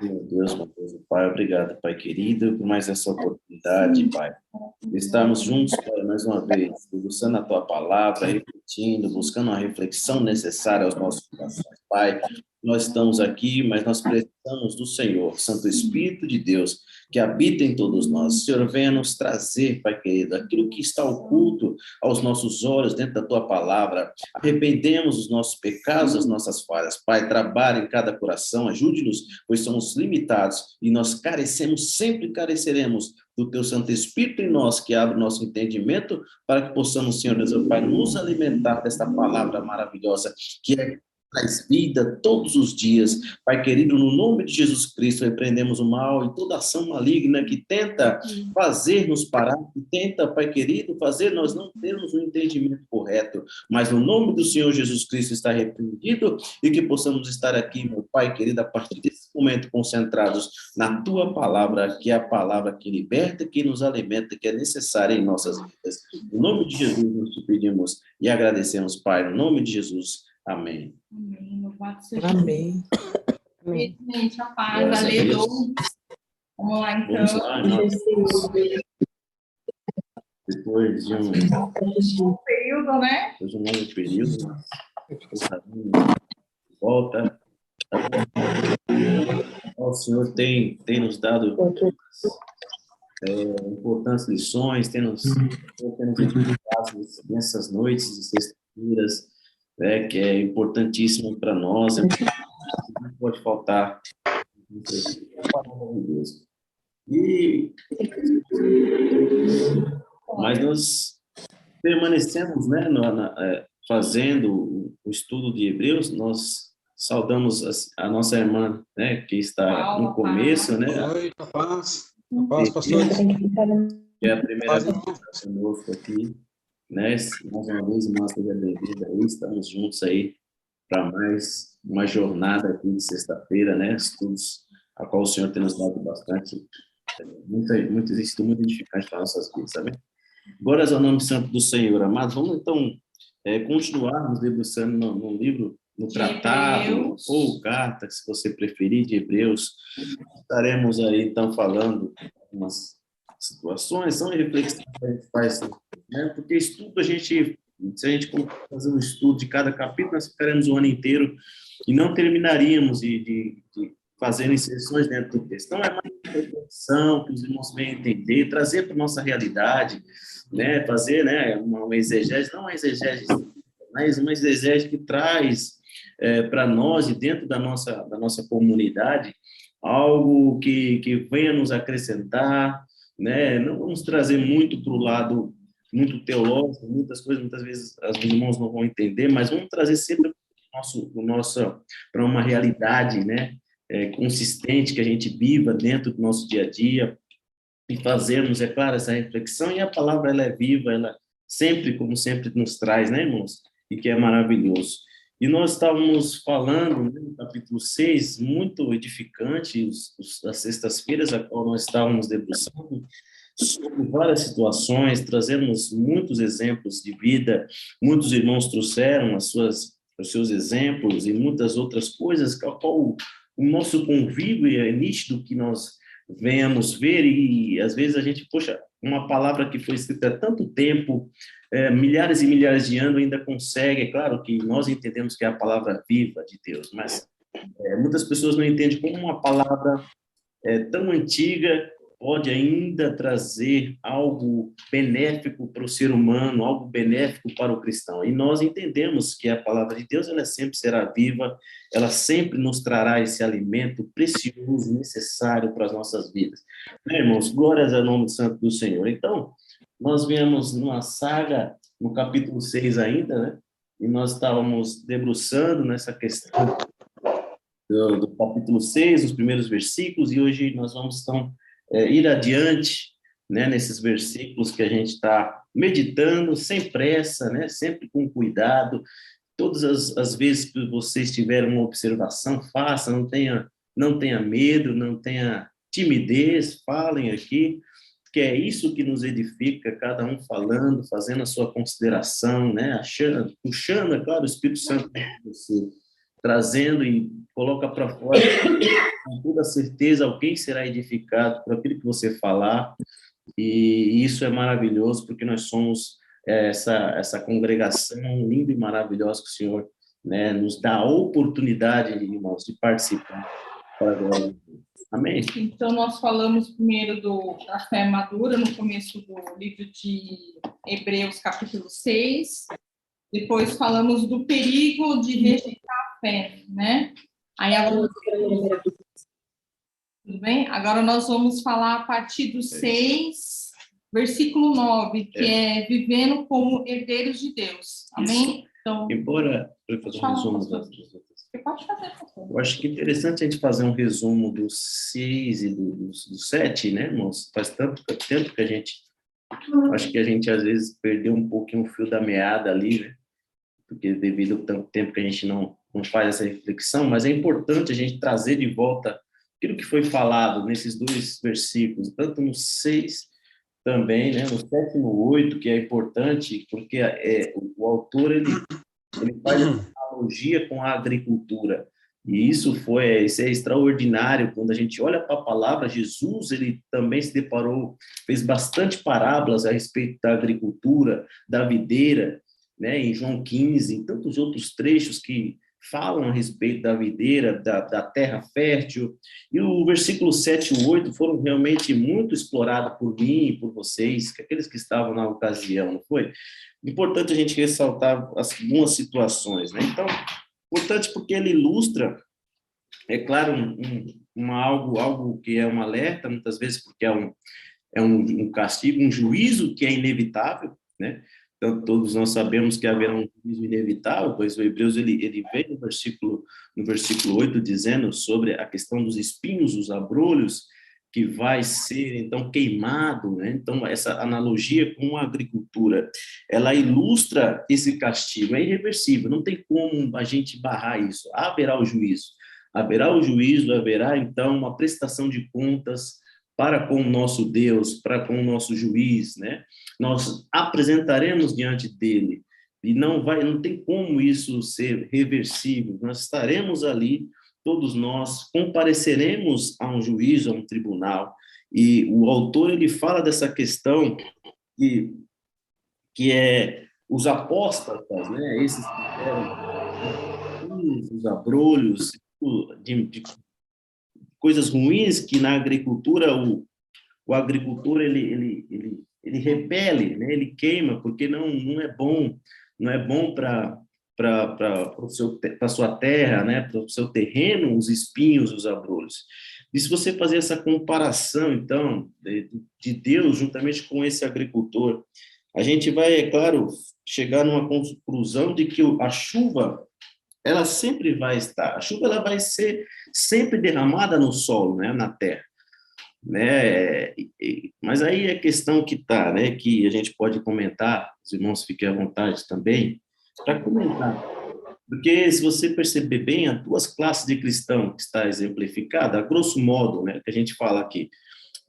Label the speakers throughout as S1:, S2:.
S1: Meu Deus, Pai, obrigado, Pai querido, por mais essa oportunidade, Pai. Estamos juntos, Pai, mais uma vez, debruçando a Tua palavra, refletindo, buscando a reflexão necessária aos nossos corações, Pai. Nós estamos aqui, mas nós precisamos do Senhor, Santo Espírito de Deus, que habita em todos nós. Senhor, venha nos trazer, Pai querido, aquilo que está oculto aos nossos olhos, dentro da Tua palavra. Arrependemos os nossos pecados, as nossas falhas. Pai, trabalhe em cada coração, ajude-nos, pois somos limitados e nós carecemos, sempre careceremos do Teu Santo Espírito em nós, que abre o nosso entendimento, para que possamos, Senhor Deus, Pai, nos alimentar desta palavra maravilhosa, que traz vida todos os dias. Pai querido, no nome de Jesus Cristo, repreendemos o mal e toda ação maligna que tenta fazer-nos parar, que tenta, Pai querido, fazer nós não termos um entendimento correto, mas no nome do Senhor Jesus Cristo está repreendido e que possamos estar aqui, meu Pai querido, a partir desse momento concentrados na Tua palavra, que é a palavra que liberta, que nos alimenta, que é necessária em nossas vidas. Em nome de Jesus nós te pedimos e agradecemos, Pai, no nome de Jesus. Amém.
S2: Amém. Louvado seja
S3: Amém.
S2: Deus. Gente, a paz, aleluia. Vamos lá, então.
S1: Vamos lá, irmãos. Depois de um
S2: período, né?
S1: Depois de um longo período, volta. O Senhor tem nos dado importantes lições, tem nos edificado nessas noites e sextas-feiras, que é importantíssimo para nós, não pode faltar. Mas nós permanecemos, né, fazendo o estudo de Hebreus. Nós saudamos a nossa irmã, né, que está no começo, né?
S4: Oi, paz, pastor.
S1: É a primeira vez que está conosco aqui, né? Mais uma vez, irmã, seja bem-vinda aí. Estamos juntos aí para mais uma jornada aqui de sexta-feira, né? Estudos a qual o Senhor tem nos dado bastante, muito edificante para nossas vidas, sabe? Glórias ao nome santo do Senhor, amados. Vamos, então, continuarmos debruçando no livro, no tratado, ou carta, se você preferir, de Hebreus. Estaremos aí, então, falando algumas situações, são reflexões que a gente faz, né? Porque estudo, se a gente fazer um estudo de cada capítulo, nós ficaremos o ano inteiro e não terminaríamos de fazer inserções dentro do texto. Então, é mais uma reflexão que os irmãos venham entender, trazer para a nossa realidade, né? Fazer, né, uma exegese, não uma exegese, mas uma exegese que traz para nós e dentro da nossa comunidade algo que venha nos acrescentar, né? Não vamos trazer muito para o lado muito teológico, muitas coisas, muitas vezes os irmãos não vão entender, mas vamos trazer sempre para uma realidade, né? Consistente, que a gente viva dentro do nosso dia a dia, e fazermos, é claro, essa reflexão, e a palavra ela é viva, ela sempre, como sempre, nos traz, né, irmãos? E que é maravilhoso. E nós estávamos falando, né, no capítulo 6, muito edificante, as sextas-feiras, a qual nós estávamos debruçando, sobre várias situações, trazemos muitos exemplos de vida, muitos irmãos trouxeram os seus exemplos e muitas outras coisas, a qual o nosso convívio é nítido que nós venhamos ver, e às vezes a gente, poxa, uma palavra que foi escrita há tanto tempo, milhares e milhares de anos, ainda consegue, é claro que nós entendemos que é a palavra viva de Deus, mas muitas pessoas não entendem como uma palavra tão antiga pode ainda trazer algo benéfico para o ser humano, algo benéfico para o cristão. E nós entendemos que a palavra de Deus, ela sempre será viva, ela sempre nos trará esse alimento precioso, necessário para as nossas vidas. Irmãos, glórias ao nome santo do Senhor. Então, nós viemos numa saga, no capítulo 6 ainda, né? E nós estávamos debruçando nessa questão do capítulo 6, os primeiros versículos, e hoje nós vamos, então, ir adiante, né, nesses versículos que a gente está meditando, sem pressa, né, sempre com cuidado. Todas as vezes que vocês tiverem uma observação, faça, não tenha medo, não tenha timidez, falem aqui, que é isso que nos edifica, cada um falando, fazendo a sua consideração, né, puxando, é claro, o Espírito Santo de você. trazendo e coloca para fora com toda certeza alguém será edificado por aquilo que você falar, e isso é maravilhoso, porque nós somos essa congregação linda e maravilhosa que o Senhor, né, nos dá a oportunidade, irmãos, de participar para a glória de Deus. Amém?
S2: Então, nós falamos primeiro da fé madura, no começo do livro de Hebreus, capítulo 6. Depois falamos do perigo de rejeitar a fé, né? Aí agora... Tudo bem? Agora nós vamos falar a partir do 6, versículo 9, que é vivendo como herdeiros de Deus. Amém? Então,
S1: embora eu fazer um resumo das outras.
S2: Você pode fazer, pastor.
S1: Eu acho que é interessante a gente fazer um resumo do 6 e do 7, né, irmãos? Faz tanto tempo que a gente... Acho que a gente, às vezes, perdeu um pouquinho o fio da meada ali, né? Porque devido ao tanto tempo que a gente não faz essa reflexão, mas é importante a gente trazer de volta aquilo que foi falado nesses dois versículos, tanto no 6 também, né, no 7 e no 8, que é importante, porque o autor ele faz uma analogia com a agricultura, e isso é extraordinário. Quando a gente olha para a palavra, Jesus, ele também se deparou, fez bastante parábolas a respeito da agricultura, da videira, né, em João 15, e tantos outros trechos que falam a respeito da videira, da terra fértil, e o versículo 7 e 8 foram realmente muito explorados por mim e por vocês, aqueles que estavam na ocasião, não foi? Importante a gente ressaltar algumas situações, né? Então, importante porque ele ilustra, é claro, algo que é um alerta, muitas vezes, porque é um castigo, um juízo que é inevitável, né? Então, todos nós sabemos que haverá um juízo inevitável, pois o Hebreus ele vem no versículo 8 dizendo sobre a questão dos espinhos, os abrolhos, que vai ser, então, queimado, né? Então, essa analogia com a agricultura, ela ilustra esse castigo, é irreversível, não tem como a gente barrar isso, haverá o juízo, haverá, então, uma prestação de contas para com o nosso Deus, para com o nosso juiz, né? Nós apresentaremos diante dele, e não tem como isso ser reversível, nós estaremos ali, todos nós compareceremos a um juízo, a um tribunal, e o autor ele fala dessa questão que é os apóstatas, né? Esses que eram os abrolhos, de coisas ruins que na agricultura o agricultor ele repele, né? Ele queima, porque não é bom, para a sua terra, né? Para o seu terreno, os espinhos, os abrolhos. E se você fazer essa comparação, então, de Deus juntamente com esse agricultor, a gente vai, é claro, chegar numa conclusão de que a chuva, ela sempre vai estar, a chuva ela vai ser sempre derramada no solo, né? Na terra, né? Mas aí é questão que tá, né? Que a gente pode comentar, os irmãos fiquem à vontade também para comentar, porque se você perceber bem, há duas classes de cristão que está exemplificada, a grosso modo, né? Que a gente fala aqui,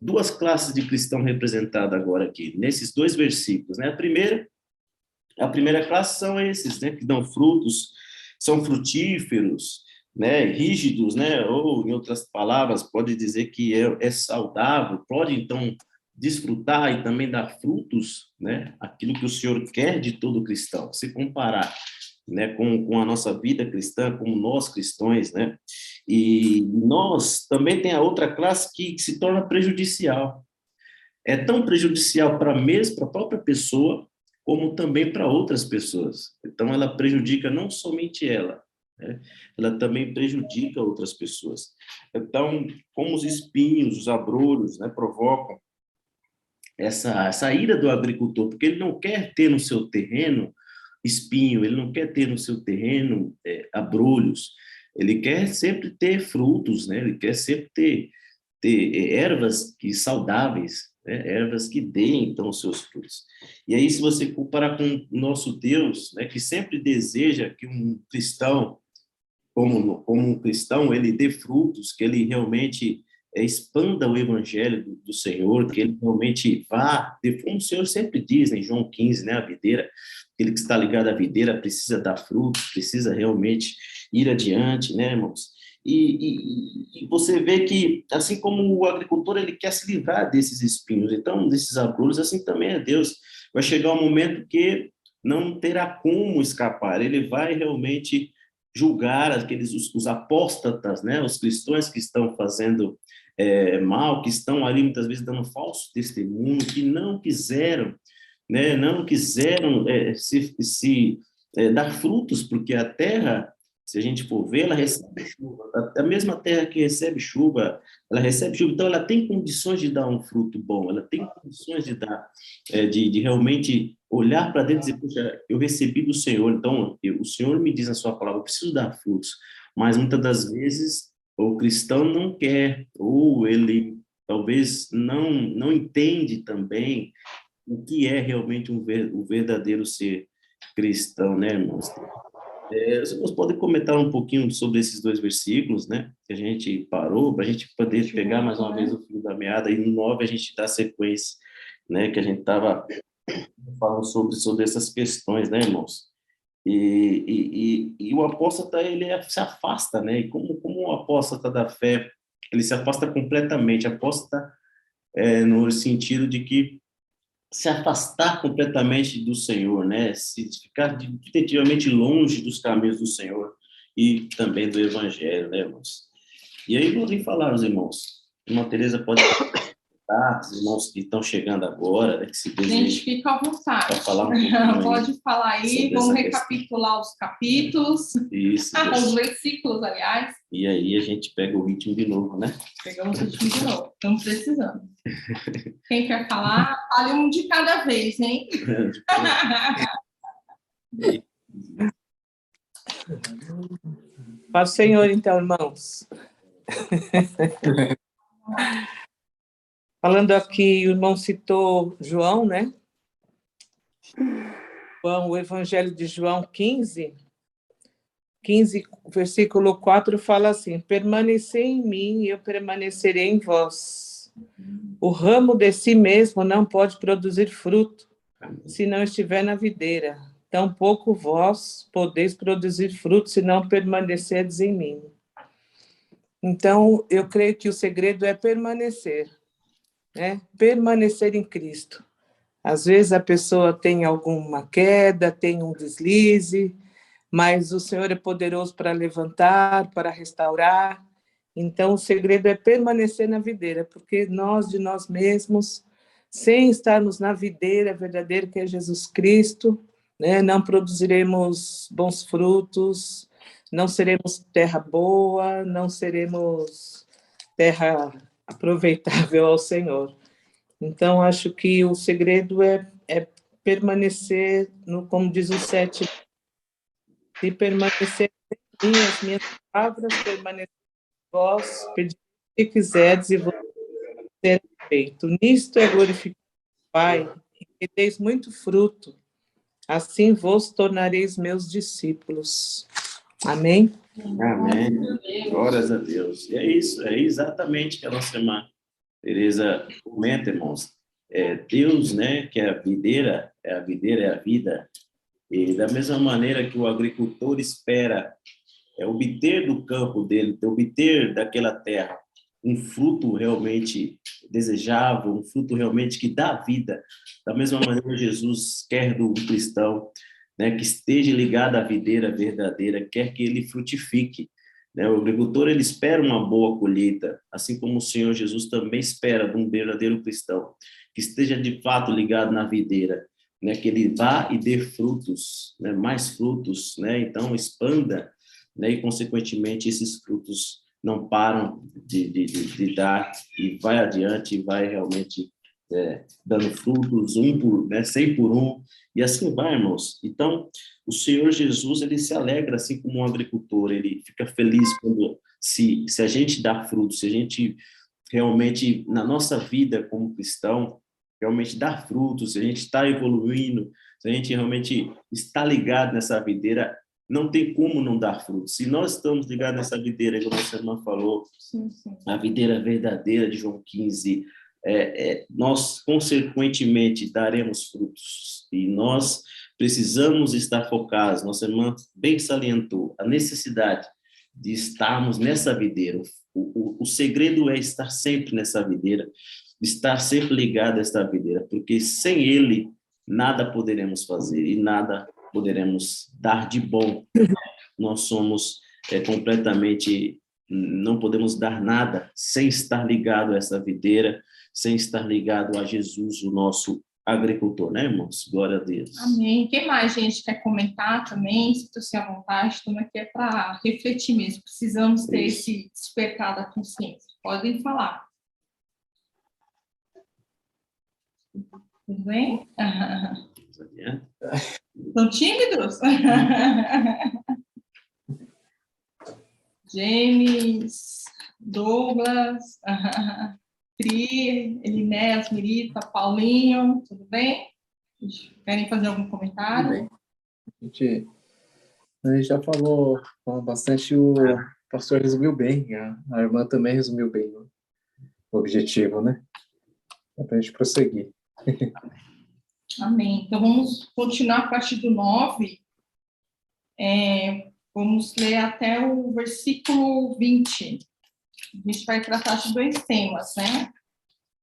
S1: duas classes de cristão representadas agora aqui nesses dois versículos, né? A primeira classe são esses, né? Que dão frutos, são frutíferos, né, rígidos, né, ou, em outras palavras, pode dizer que é saudável, pode, então, desfrutar e também dar frutos, né, aquilo que o Senhor quer de todo cristão, se comparar, né, com a nossa vida cristã, como nós cristãos, né, e nós também tem a outra classe que se torna prejudicial, é tão prejudicial para a própria pessoa, como também para outras pessoas. Então, ela prejudica não somente ela, né? Ela também prejudica outras pessoas. Então, como os espinhos, os abrolhos, né, provocam essa ira do agricultor, porque ele não quer ter no seu terreno espinho, ele não quer ter no seu terreno abrolhos, ele quer sempre ter frutos, né? Ele quer sempre ter ervas saudáveis, né? Ervas que deem, então, os seus frutos. E aí, se você comparar com o nosso Deus, né, que sempre deseja que um cristão, como um cristão, ele dê frutos, que ele realmente expanda o evangelho do Senhor, que ele realmente vá, como o Senhor sempre diz em João 15, né, a videira, aquele que está ligado à videira precisa dar frutos, precisa realmente ir adiante, né, irmãos? E você vê que, assim como o agricultor, ele quer se livrar desses espinhos, então, desses abrolhos, assim também é Deus. Vai chegar um momento que não terá como escapar, ele vai realmente julgar os apóstatas, né, os cristãos que estão fazendo mal, que estão ali muitas vezes dando falso testemunho, que não quiseram, né, não quiseram dar frutos, porque a terra, se a gente for ver, ela recebe chuva. A mesma terra que recebe chuva, ela recebe chuva, então ela tem condições de dar um fruto bom, ela tem condições de dar, de realmente olhar para dentro e dizer, puxa, eu recebi do Senhor, então o Senhor me diz na sua palavra, eu preciso dar frutos, mas muitas das vezes o cristão não quer, ou ele talvez não entende também o que é realmente o verdadeiro ser cristão, né, irmãos? Vocês podem comentar um pouquinho sobre esses dois versículos, né, que a gente parou, para a gente poder pegar mais uma vez o fio da meada, e no 9 a gente dá sequência, né, que a gente estava falando sobre essas questões, né, irmãos? E o apóstata, ele se afasta, né, e como o apóstata da fé, ele se afasta completamente, apóstata no sentido de que se afastar completamente do Senhor, né? Se ficar definitivamente longe dos caminhos do Senhor e também do Evangelho, né, irmãos? E aí, vou falar, os irmãos. Irmã Tereza pode comentar, os irmãos que estão chegando agora, né, que se desejam.
S2: Gente, fica à vontade.
S1: Para falar um pouquinho
S2: Pode falar aí, vamos recapitular os capítulos.
S1: Isso.
S2: Os versículos, aliás.
S1: E aí a gente pega o ritmo de novo, né?
S2: Pegamos o ritmo de novo, estamos precisando. Quem quer falar, fale um de cada vez, hein?
S3: Para o Senhor, então, irmãos. Falando aqui, o irmão citou João, né? O Evangelho de João 15, versículo 4, fala assim: permanecei em mim e eu permanecerei em vós. O ramo de si mesmo não pode produzir fruto, se não estiver na videira. Tampouco vós podeis produzir fruto, se não permanecerdes em mim. Então, eu creio que o segredo é permanecer, né? Permanecer em Cristo. Às vezes a pessoa tem alguma queda, tem um deslize, mas o Senhor é poderoso para levantar, para restaurar. Então, o segredo é permanecer na videira, porque nós, de nós mesmos, sem estarmos na videira verdadeira, que é Jesus Cristo, né, não produziremos bons frutos, não seremos terra boa, não seremos terra aproveitável ao Senhor. Então, acho que o segredo é permanecer, como diz o 7, se permanecer em mim, as minhas palavras, permanecer em vós, pedir o que quiserdes e vos ser feito. Nisto é glorificado, Pai, e deis muito fruto, assim vos tornareis meus discípulos. Amém?
S1: Amém. Glórias a Deus. E é isso, é exatamente o que a nossa irmã Tereza comenta, irmãos. Deus, né, que é a videira, é a vida. E da mesma maneira que o agricultor espera obter do campo dele, obter daquela terra um fruto realmente desejável, um fruto realmente que dá vida. Da mesma maneira, Jesus quer do cristão, né, que esteja ligado à videira verdadeira, quer que ele frutifique. Né? O agricultor, ele espera uma boa colheita, assim como o Senhor Jesus também espera de um verdadeiro cristão, que esteja de fato ligado na videira, né, que ele vá e dê frutos, né, mais frutos, né, então expanda, né, e consequentemente esses frutos não param de dar e vai adiante, vai realmente dando frutos, 100 por 1, e assim vai, irmãos. Então, o Senhor Jesus, ele se alegra assim como um agricultor, ele fica feliz quando se a gente dá frutos, se a gente realmente, na nossa vida como cristão, realmente dá frutos, se a gente está evoluindo, se a gente realmente está ligado nessa videira, não tem como não dar frutos. Se nós estamos ligados nessa videira, como a nossa irmã falou, sim. A videira verdadeira de João 15, nós, consequentemente, daremos frutos. E nós precisamos estar focados. Nossa irmã bem salientou a necessidade de estarmos nessa videira. O segredo é estar sempre nessa videira, estar sempre ligado a esta videira, porque sem ele nada poderemos fazer e nada poderemos dar de bom. Nós somos completamente, não podemos dar nada sem estar ligado a essa videira, sem estar ligado a Jesus, o nosso agricultor, né, irmãos? Glória a Deus.
S2: Amém. Quem mais, gente, quer comentar também? Sinta-se à vontade, estamos aqui é para refletir mesmo. Precisamos ter esse despertar da consciência. Podem falar. Tudo bem? Estão tímidos? James, Douglas, Pri, Elinés, Mirita, Paulinho, tudo bem? Querem fazer algum comentário?
S5: A gente já falou bastante, o pastor resumiu bem, a irmã também resumiu bem o objetivo, né? É para a gente prosseguir.
S2: Amém. Então, vamos continuar a partir do 9. Vamos ler até o versículo 20. A gente vai tratar de 2 temas, né?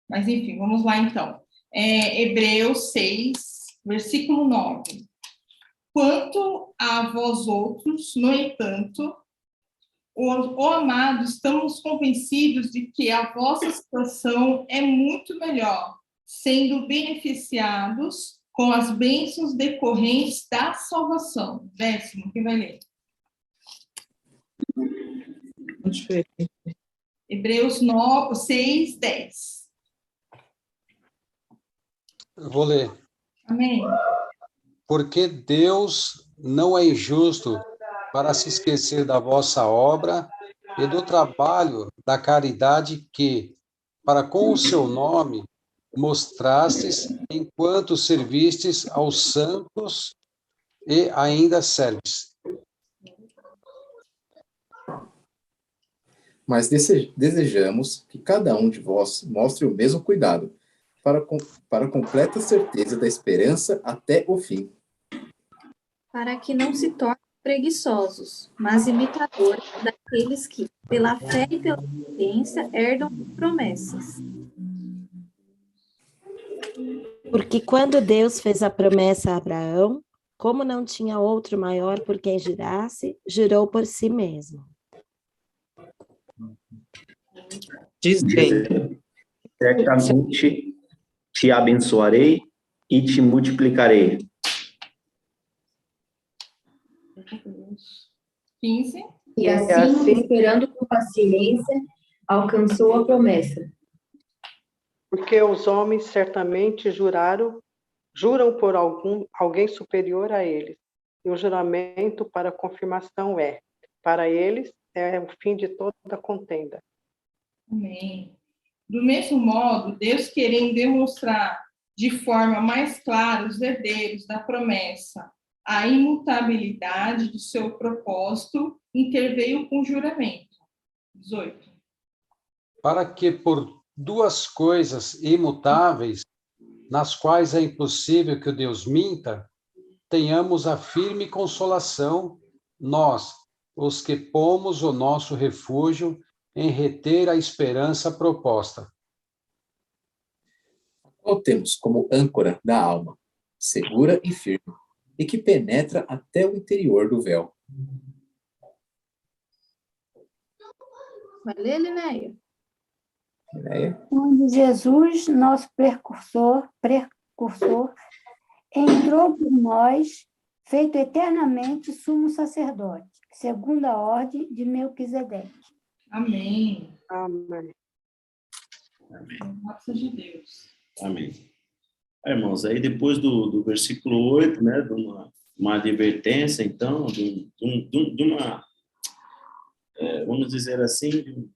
S2: Mas, enfim, vamos lá, então. Hebreus 6, versículo 9. Quanto a vós outros, no entanto, amado, estamos convencidos de que a vossa situação é muito melhor, sendo beneficiados com as bênçãos decorrentes da salvação. 10º, quem vai ler? Hebreus 6, 10.
S4: Eu vou ler.
S2: Amém.
S4: Porque Deus não é injusto para se esquecer da vossa obra e do trabalho da caridade que, para com o seu nome, mostrastes enquanto servistes aos santos e ainda serves.
S5: Mas desejamos que cada um de vós mostre o mesmo cuidado, para completa certeza da esperança até o fim.
S6: Para que não se tornem preguiçosos, mas imitadores daqueles que, pela fé e pela obediência, herdam promessas.
S7: Porque quando Deus fez a promessa a Abraão, como não tinha outro maior por quem jurasse, jurou por si mesmo.
S3: Diz bem.
S8: Certamente te abençoarei e te multiplicarei.
S2: 15.
S9: E assim, esperando com paciência, alcançou a promessa.
S10: Porque os homens certamente juram por alguém superior a eles. E o juramento para confirmação para eles, é o fim de toda contenda.
S2: Amém. Do mesmo modo, Deus, querendo demonstrar de forma mais clara os herdeiros da promessa, a imutabilidade do seu propósito, interveio com juramento. 18.
S4: Para que por 2 coisas imutáveis, nas quais é impossível que o Deus minta, tenhamos a firme consolação, nós, os que pomos o nosso refúgio em reter a esperança proposta.
S5: Qual temos como âncora da alma, segura e firme, e que penetra até o interior do véu.
S6: Vai ler, Linéia?
S11: Onde Jesus, nosso precursor, entrou por nós, feito eternamente sumo sacerdote, segundo a ordem de Melquisedeque.
S2: Amém.
S10: Amém.
S1: Amém.
S2: Graças de Deus.
S1: Amém. Irmãos, aí depois do versículo 8, né, de uma advertência, então, de uma, vamos dizer assim,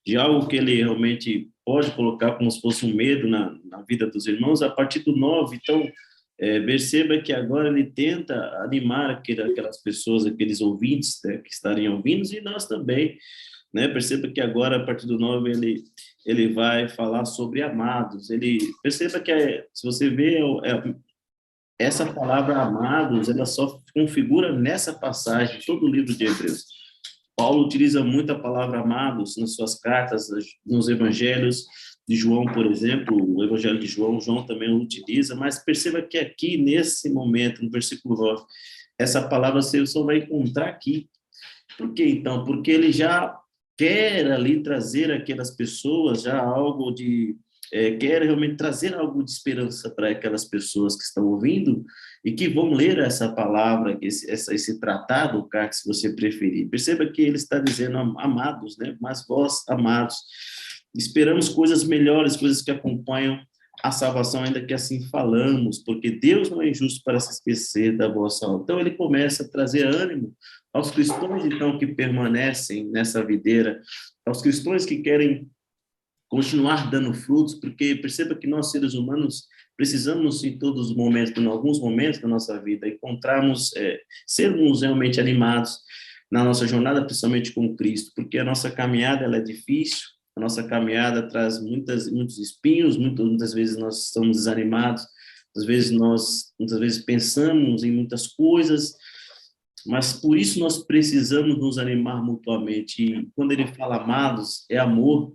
S1: de algo que ele realmente pode colocar como se fosse um medo na vida dos irmãos, a partir do 9, então, perceba que agora ele tenta animar aquelas pessoas, aqueles ouvintes, né, que estarem ouvindo, e nós também, né, perceba que agora, a partir do 9, ele vai falar sobre amados. Ele perceba que, se você vê, essa palavra amados, ela só configura nessa passagem, todo o livro de Hebreus. Paulo utiliza muito a palavra amados nas suas cartas, nos evangelhos de João, por exemplo, o evangelho de João, João também o utiliza, mas perceba que aqui, nesse momento, no versículo 9, essa palavra você só vai encontrar aqui. Por quê, então? Porque ele já quer ali trazer aquelas pessoas já algo de... quer realmente trazer algo de esperança para aquelas pessoas que estão ouvindo e que vão ler essa palavra, esse tratado, o CAC, se você preferir. Perceba que ele está dizendo, amados, né? Mas vós, amados, esperamos coisas melhores, coisas que acompanham a salvação, ainda que assim falamos, porque Deus não é injusto para se esquecer da vossa alma. Então, ele começa a trazer ânimo aos cristãos, então, que permanecem nessa videira, aos cristãos que querem continuar dando frutos, porque perceba que nós, seres humanos, precisamos, em todos os momentos, em alguns momentos da nossa vida, encontrarmos, sermos realmente animados na nossa jornada, principalmente com Cristo, porque a nossa caminhada ela é difícil, a nossa caminhada traz muitos espinhos, muitas vezes nós estamos desanimados, muitas vezes pensamos em muitas coisas, mas por isso nós precisamos nos animar mutuamente. E quando ele fala amados, é amor,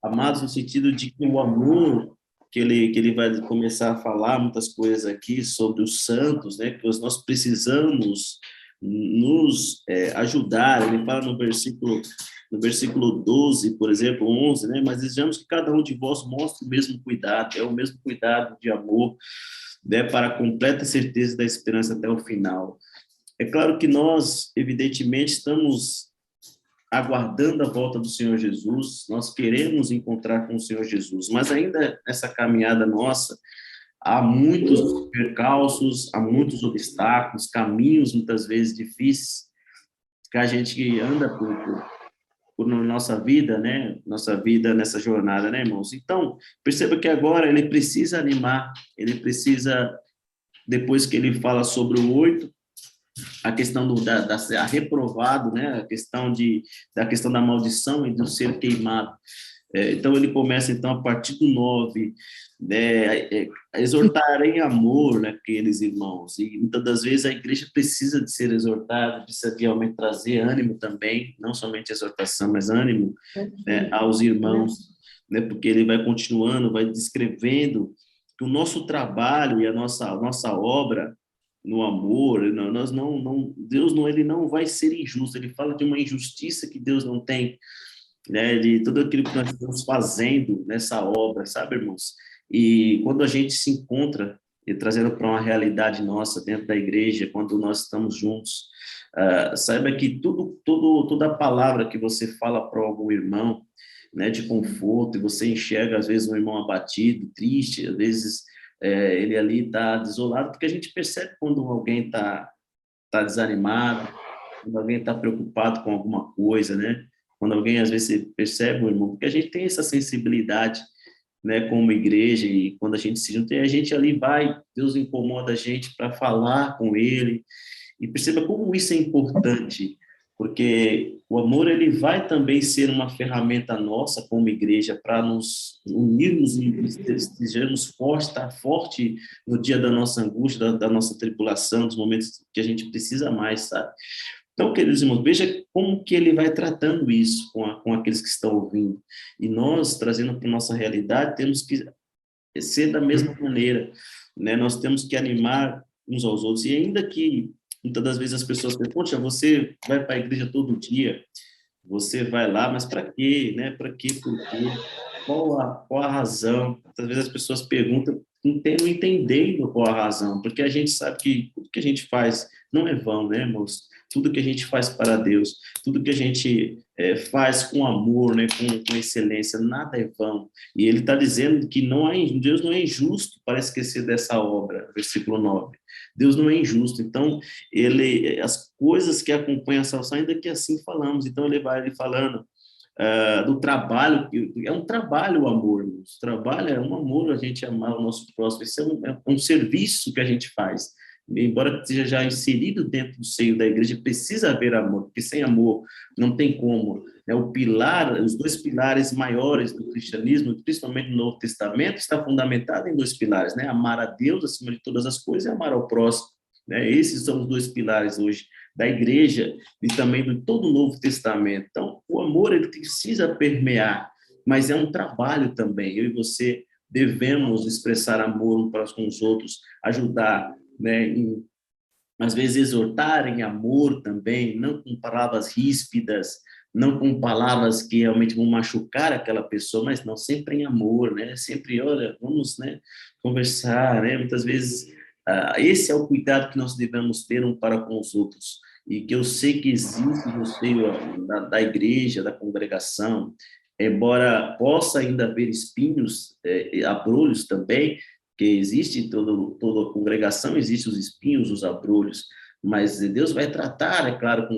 S1: amados no sentido de que o amor que ele vai começar a falar muitas coisas aqui sobre os santos, né, que nós precisamos nos ajudar. Ele fala no versículo 12, por exemplo, 11, né, mas desejamos que cada um de vós mostre o mesmo cuidado, o mesmo cuidado de amor, né, para a completa certeza da esperança até o final. É claro que nós, evidentemente, estamos aguardando a volta do Senhor Jesus, nós queremos encontrar com o Senhor Jesus, mas ainda nessa caminhada nossa, há muitos percalços, há muitos obstáculos, caminhos muitas vezes difíceis, que a gente anda por nossa vida, né? Nossa vida nessa jornada, né, irmãos? Então, perceba que agora ele precisa animar, ele precisa, depois que ele fala sobre o 8, a questão a reprovado, né? A questão da questão da maldição e do ser queimado. Então, ele começa, então, a partir do 9, né, exortar em amor, né, aqueles irmãos. E, muitas das vezes, a igreja precisa de ser exortada, precisa de realmente trazer ânimo também, não somente exortação, mas ânimo, né, aos irmãos, né, porque ele vai continuando, vai descrevendo que o nosso trabalho e a nossa obra no amor, Deus ele não vai ser injusto, ele fala de uma injustiça que Deus não tem, né, de tudo aquilo que nós estamos fazendo nessa obra, sabe, irmãos? E quando a gente se encontra, e trazendo para uma realidade nossa dentro da igreja, quando nós estamos juntos, saiba que toda a palavra que você fala para algum irmão, né, de conforto, e você enxerga, às vezes, um irmão abatido, triste, às vezes ele ali está desolado, porque a gente percebe quando alguém está desanimado, quando alguém está preocupado com alguma coisa, né? Quando alguém, às vezes, você percebe, irmão, porque a gente tem essa sensibilidade, né, como igreja, e quando a gente se junta, a gente ali vai, Deus incomoda a gente para falar com ele, e perceba como isso é importante, porque o amor ele vai também ser uma ferramenta nossa como igreja para nos unirmos e sejamos fortes, estar forte no dia da nossa angústia, da nossa tribulação, dos momentos que a gente precisa mais, sabe? Então, queridos irmãos, veja como que ele vai tratando isso com aqueles que estão ouvindo. E nós, trazendo para a nossa realidade, temos que ser da mesma maneira, né? Nós temos que animar uns aos outros, e ainda que muitas das vezes as pessoas pensam, poxa, você vai para a igreja todo dia, você vai lá, mas para quê, né? Para quê? Por quê? Qual a razão? Muitas vezes as pessoas perguntam, não entendendo qual a razão, porque a gente sabe que tudo que a gente faz não é vão, né, irmãos? Tudo que a gente faz para Deus, tudo que a gente faz com amor, né, com excelência, nada é vão. E ele está dizendo que Deus não é injusto para esquecer dessa obra, versículo 9. Deus não é injusto, então as coisas que acompanham a salvação, ainda que assim falamos, então ele vai falando do trabalho, é um trabalho o amor, o trabalho é um amor, a gente amar o nosso próximo, isso é um serviço que a gente faz, embora esteja já inserido dentro do seio da igreja, precisa haver amor, porque sem amor não tem como. O pilar, os dois pilares maiores do cristianismo, principalmente no Novo Testamento, está fundamentado em dois pilares, né? Amar a Deus acima de todas as coisas e amar ao próximo. Né? Esses são os dois pilares hoje da igreja e também de todo o Novo Testamento. Então, o amor, ele precisa permear, mas é um trabalho também. Eu e você devemos expressar amor uns para com os outros, ajudar, né? Às vezes exortar em amor também, não com palavras ríspidas, não com palavras que realmente vão machucar aquela pessoa, mas não, sempre em amor, né? Sempre, olha, vamos, né, conversar, né? Muitas vezes, esse é o cuidado que nós devemos ter um para com os outros, e que eu sei que existe no seio da igreja, da congregação, embora possa ainda haver espinhos, abrolhos também, que existe em toda a congregação, existem os espinhos, os abrolhos, mas Deus vai tratar, é claro,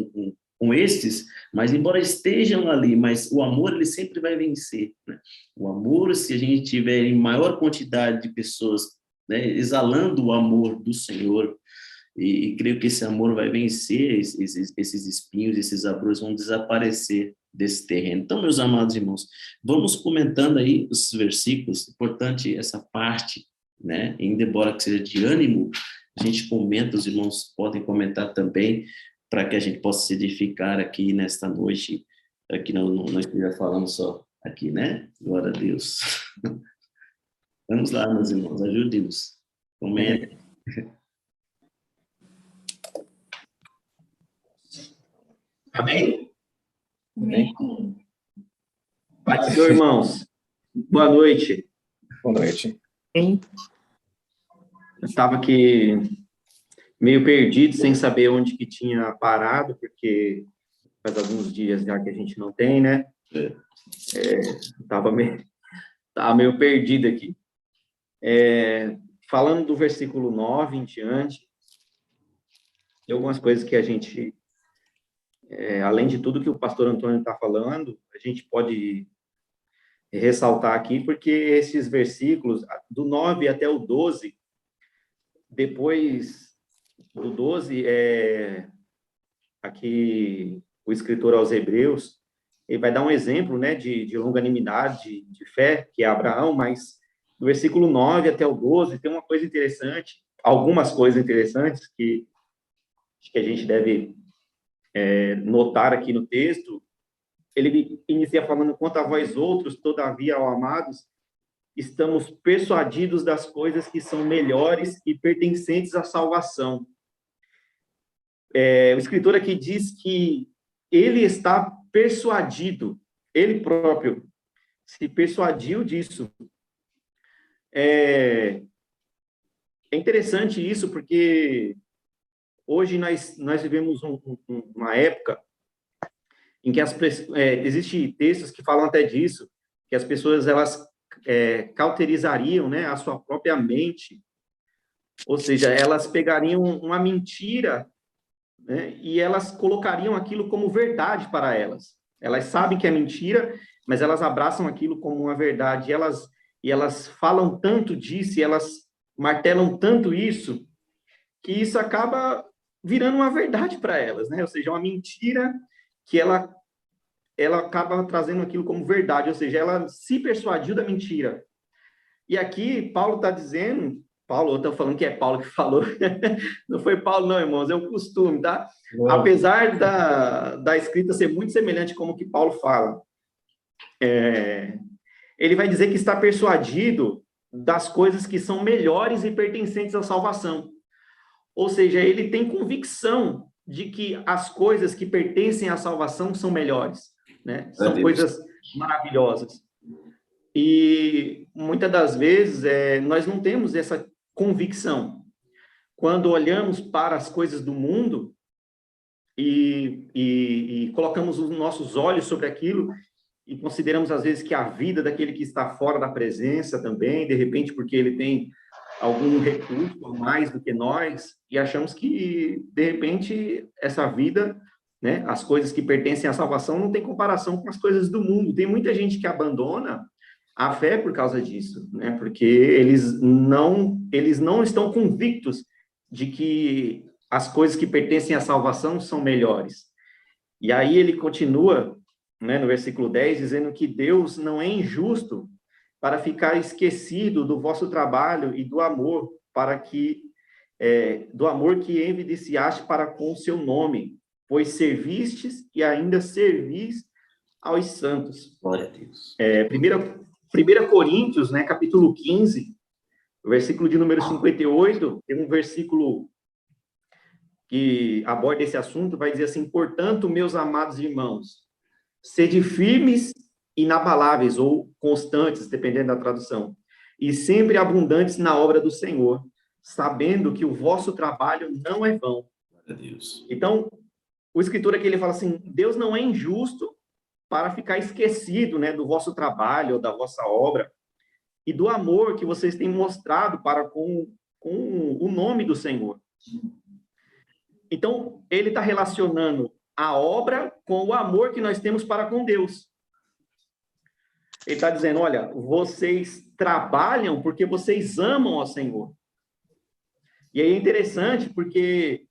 S1: com estes, mas embora estejam ali, mas o amor, ele sempre vai vencer, né? O amor, se a gente tiver em maior quantidade de pessoas, né, exalando o amor do Senhor, e creio que esse amor vai vencer esses espinhos, esses abrolhos vão desaparecer desse terreno. Então, meus amados irmãos, vamos comentando aí os versículos, importante essa parte, né? Embora que seja de ânimo, a gente comenta, os irmãos podem comentar também, para que a gente possa se edificar aqui nesta noite, aqui não esteja falando só aqui, né? Glória a Deus. Vamos lá, meus irmãos, ajude-nos. Comentem.
S8: Amém?
S2: Amém.
S8: Pai do Senhor, irmãos. Boa noite.
S5: Boa noite.
S3: Sim.
S8: Eu estava aqui meio perdido, sem saber onde que tinha parado, porque faz alguns dias já que a gente não tem, né? Estava meio perdido aqui. Falando do versículo 9 em diante, tem algumas coisas que a gente, além de tudo que o pastor Antônio está falando, a gente pode ressaltar aqui, porque esses versículos, do 9 até o 12, depois do 12, aqui o escritor aos Hebreus, ele vai dar um exemplo, né, de longanimidade, de fé, que é Abraão, mas do versículo 9 até o 12 tem uma coisa interessante, algumas coisas interessantes que acho que a gente deve notar aqui no texto. Ele inicia falando: quanto a vós outros, todavia, ó amados, estamos persuadidos das coisas que são melhores e pertencentes à salvação. O escritor aqui diz que ele está persuadido, ele próprio se persuadiu disso. É interessante isso, porque hoje nós vivemos uma época em que existem textos que falam até disso, que as pessoas, elas cauterizariam, né, a sua própria mente, ou seja, elas pegariam uma mentira, né, e elas colocariam aquilo como verdade para elas. Elas sabem que é mentira, mas elas abraçam aquilo como uma verdade, e elas falam tanto disso, e elas martelam tanto isso, que isso acaba virando uma verdade para elas, né? Ou seja, uma mentira que ela acaba trazendo aquilo como verdade, ou seja, ela se persuadiu da mentira. E aqui, Paulo está dizendo, eu estou falando que é Paulo que falou, não foi Paulo não, irmãos, é o costume, tá? Apesar da escrita ser muito semelhante como que Paulo fala, ele vai dizer que está persuadido das coisas que são melhores e pertencentes à salvação. Ou seja, ele tem convicção de que as coisas que pertencem à salvação são melhores, né? São coisas maravilhosas. E muitas das vezes nós não temos essa convicção. Quando olhamos para as coisas do mundo e colocamos os nossos olhos sobre aquilo e consideramos às vezes que a vida daquele que está fora da presença também, de repente porque ele tem algum recurso a mais do que nós, e achamos que, de repente, essa vida, né, as coisas que pertencem à salvação não tem comparação com as coisas do mundo. Tem muita gente que abandona a fé por causa disso, né, porque eles não estão convictos de que as coisas que pertencem à salvação são melhores. E aí ele continua, né, no versículo 10, dizendo que Deus não é injusto para ficar esquecido do vosso trabalho e do amor do amor que evidenciaste para com o seu nome, pois servistes e ainda servis aos santos.
S1: Glória a Deus.
S8: 1 Coríntios, né, capítulo 15, versículo de número 58, tem um versículo que aborda esse assunto, vai dizer assim: portanto, meus amados irmãos, sede firmes, inabaláveis ou constantes, dependendo da tradução, e sempre abundantes na obra do Senhor, sabendo que o vosso trabalho não é vão.
S1: Glória a Deus.
S8: Então, o escritor aqui, ele fala assim, Deus não é injusto para ficar esquecido, né, do vosso trabalho, da vossa obra, e do amor que vocês têm mostrado para com o nome do Senhor. Então, ele está relacionando a obra com o amor que nós temos para com Deus. Ele está dizendo, olha, vocês trabalham porque vocês amam ao Senhor. E aí é interessante porque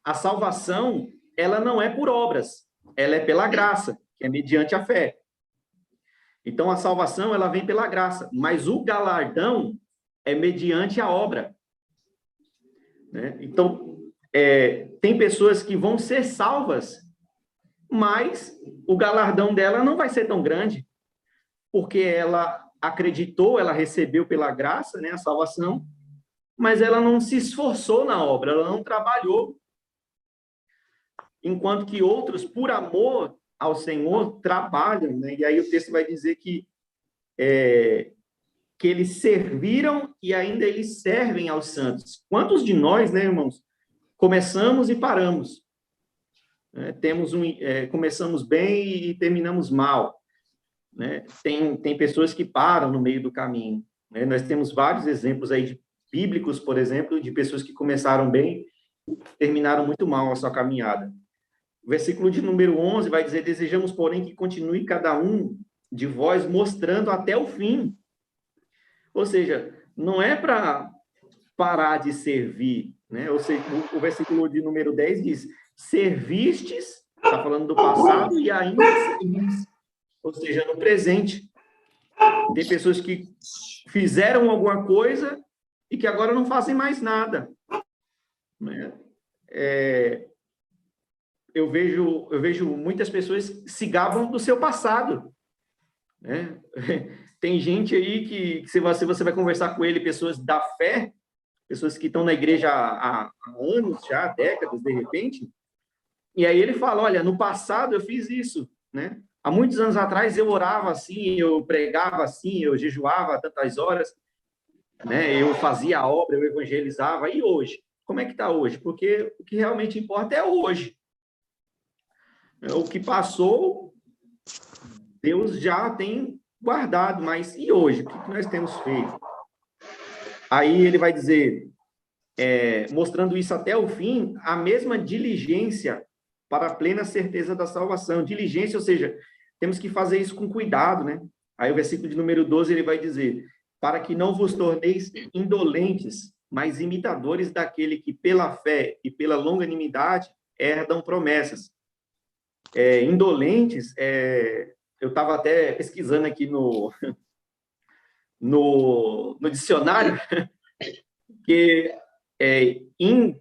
S8: a salvação, ela não é por obras, ela é pela graça, que é mediante a fé. Então, a salvação, ela vem pela graça, mas o galardão é mediante a obra. Né? Então, tem pessoas que vão ser salvas, mas o galardão dela não vai ser tão grande, porque ela acreditou, ela recebeu pela graça, né, a salvação, mas ela não se esforçou na obra, ela não trabalhou. Enquanto que outros, por amor ao Senhor, trabalham, né? E aí o texto vai dizer que eles serviram e ainda eles servem aos santos. Quantos de nós, né, irmãos, começamos e paramos? Começamos bem e terminamos mal. Né? Tem pessoas que param no meio do caminho. Né? Nós temos vários exemplos aí bíblicos, por exemplo, de pessoas que começaram bem e terminaram muito mal a sua caminhada. O versículo de número 11 vai dizer, desejamos, porém, que continue cada um de vós mostrando até o fim. Ou seja, não é para parar de servir, né? Ou seja, o versículo de número 10 diz, servistes, está falando do passado, e ainda servis, ou seja, no presente. Tem pessoas que fizeram alguma coisa e que agora não fazem mais nada. Né? Eu vejo muitas pessoas se gabam do seu passado. Né? Tem gente aí que se você vai conversar com ele, pessoas da fé, pessoas que estão na igreja há anos já, décadas, de repente, e aí ele fala, olha, no passado eu fiz isso, né? Há muitos anos atrás eu orava assim, eu pregava assim, eu jejuava tantas horas, né? Eu fazia a obra, eu evangelizava, e hoje? Como é que está hoje? Porque o que realmente importa é hoje. O que passou, Deus já tem guardado, mas e hoje? O que nós temos feito? Aí ele vai dizer, mostrando isso até o fim, a mesma diligência para a plena certeza da salvação. Diligência, ou seja, temos que fazer isso com cuidado, né? Aí o versículo de número 12, ele vai dizer, para que não vos torneis indolentes, mas imitadores daquele que pela fé e pela longanimidade herdam promessas. Indolentes, eu estava até pesquisando aqui no dicionário, que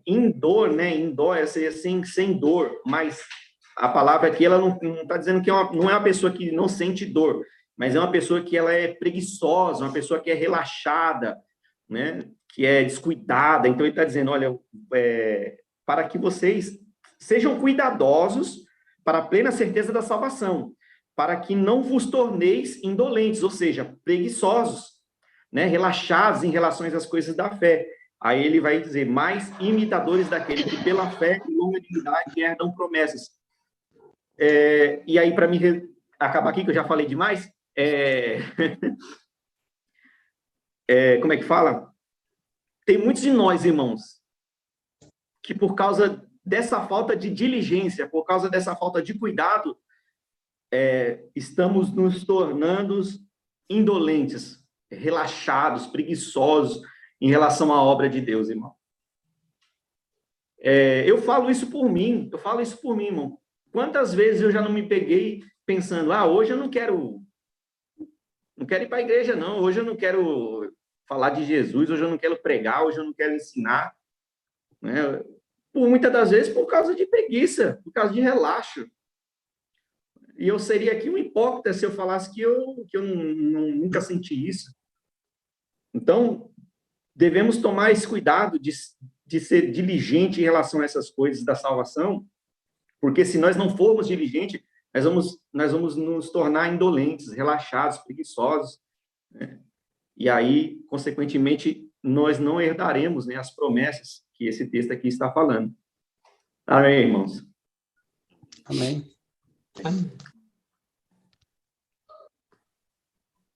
S8: indor, né? Indor é sem dor, mas a palavra aqui, ela não está dizendo que não é uma pessoa que não sente dor, mas é uma pessoa que ela é preguiçosa, uma pessoa que é relaxada, né? Que é descuidada. Então, ele está dizendo, olha, para que vocês sejam cuidadosos para a plena certeza da salvação, para que não vos torneis indolentes, ou seja, preguiçosos, né? Relaxados em relação às coisas da fé. Aí ele vai dizer, mais imitadores daquele que pela fé e longanimidade herdam promessas. E aí, para mim acabar aqui, que eu já falei demais, como é que fala? Tem muitos de nós, irmãos, que por causa dessa falta de diligência, por causa dessa falta de cuidado, estamos nos tornando indolentes, relaxados, preguiçosos em relação à obra de Deus, irmão. Eu falo isso por mim, irmão. Quantas vezes eu já não me peguei pensando, hoje eu não quero ir para a igreja, não. Hoje eu não quero falar de Jesus, hoje eu não quero pregar, hoje eu não quero ensinar, né? Muitas das vezes por causa de preguiça, por causa de relaxo. E eu seria aqui um hipócrita se eu falasse que eu nunca senti isso. Então, devemos tomar esse cuidado de ser diligente em relação a essas coisas da salvação, porque se nós não formos diligentes, nós vamos nos tornar indolentes, relaxados, preguiçosos, né? E aí, consequentemente, nós não herdaremos, né, as promessas que esse texto aqui está falando. Amém, irmãos?
S4: Amém.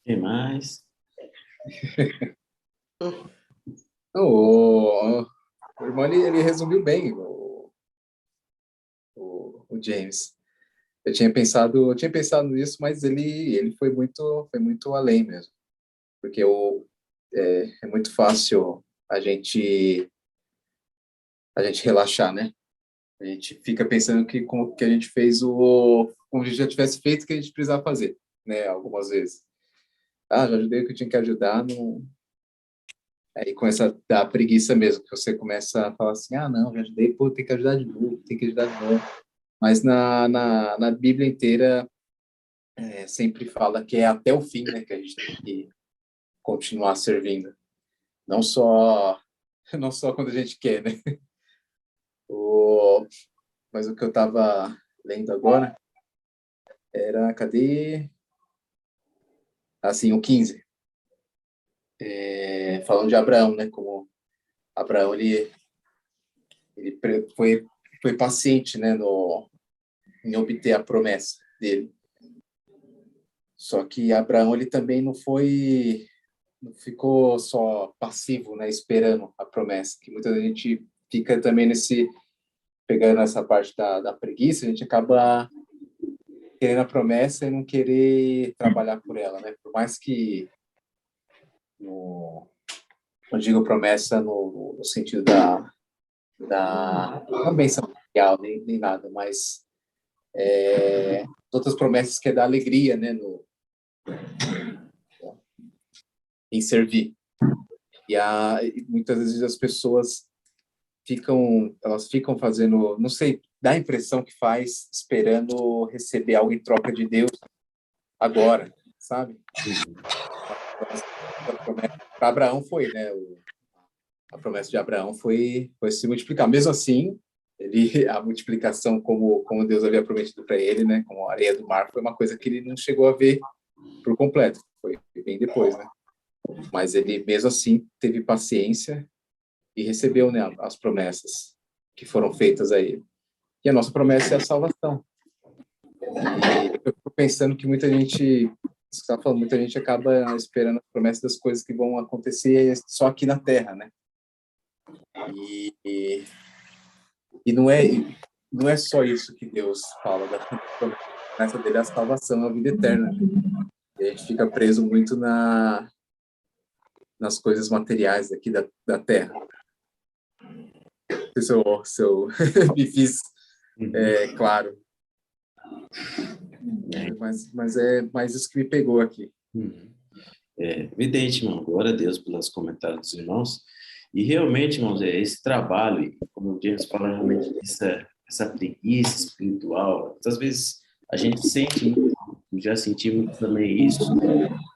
S1: Quem mais?
S5: O irmão, ele resumiu bem o James. Eu tinha pensado nisso, mas ele foi muito além mesmo. Porque é muito fácil a gente relaxar, né? A gente fica pensando que a gente fez como se a gente já tivesse feito o que a gente precisava fazer, né? Algumas vezes. Já ajudei o que eu tinha que ajudar, não... Aí começa a dar preguiça mesmo, que você começa a falar assim, não, já ajudei, tem que ajudar de novo, tem que ajudar de novo. Mas na Bíblia inteira sempre fala que é até o fim, né, que a gente tem que continuar servindo. Não só quando a gente quer, né? Mas o que eu estava lendo agora era, cadê? Assim, o 15. Falando de Abraão, né? Como Abraão, ele foi paciente, né? Em obter a promessa dele. Só que Abraão, ele também não ficou só passivo, né? Esperando a promessa. Que muita gente fica também pegando essa parte da preguiça, a gente acaba querendo a promessa e não querer trabalhar por ela, né? Por mais que não digo promessa no sentido não benção material, nem nada, mas outras promessas que é da alegria, né? Em servir. E muitas vezes as pessoas ficam fazendo, não sei, dá a impressão que faz, esperando receber algo em troca de Deus agora, sabe? Para Abraão foi, né? A promessa de Abraão foi se multiplicar. Mesmo assim, a multiplicação como Deus havia prometido para ele, né? Como a areia do mar, foi uma coisa que ele não chegou a ver por completo. Foi bem depois, né? Mas ele, mesmo assim, teve paciência e recebeu, né, as promessas que foram feitas a ele. E a nossa promessa é a salvação. E eu fico pensando que muita gente acaba esperando a promessa das coisas que vão acontecer só aqui na Terra, né? E não é só isso que Deus fala da promessa dele, é a salvação, a vida eterna. E a gente fica preso muito nas coisas materiais aqui da Terra. Se eu me fiz claro. Mas é mais isso que me pegou aqui.
S1: É evidente, irmão. Glória a Deus pelos comentários dos irmãos. E realmente, irmãos, esse trabalho, como o James fala, realmente essa preguiça espiritual, às vezes a gente sente muito, já senti muito também isso,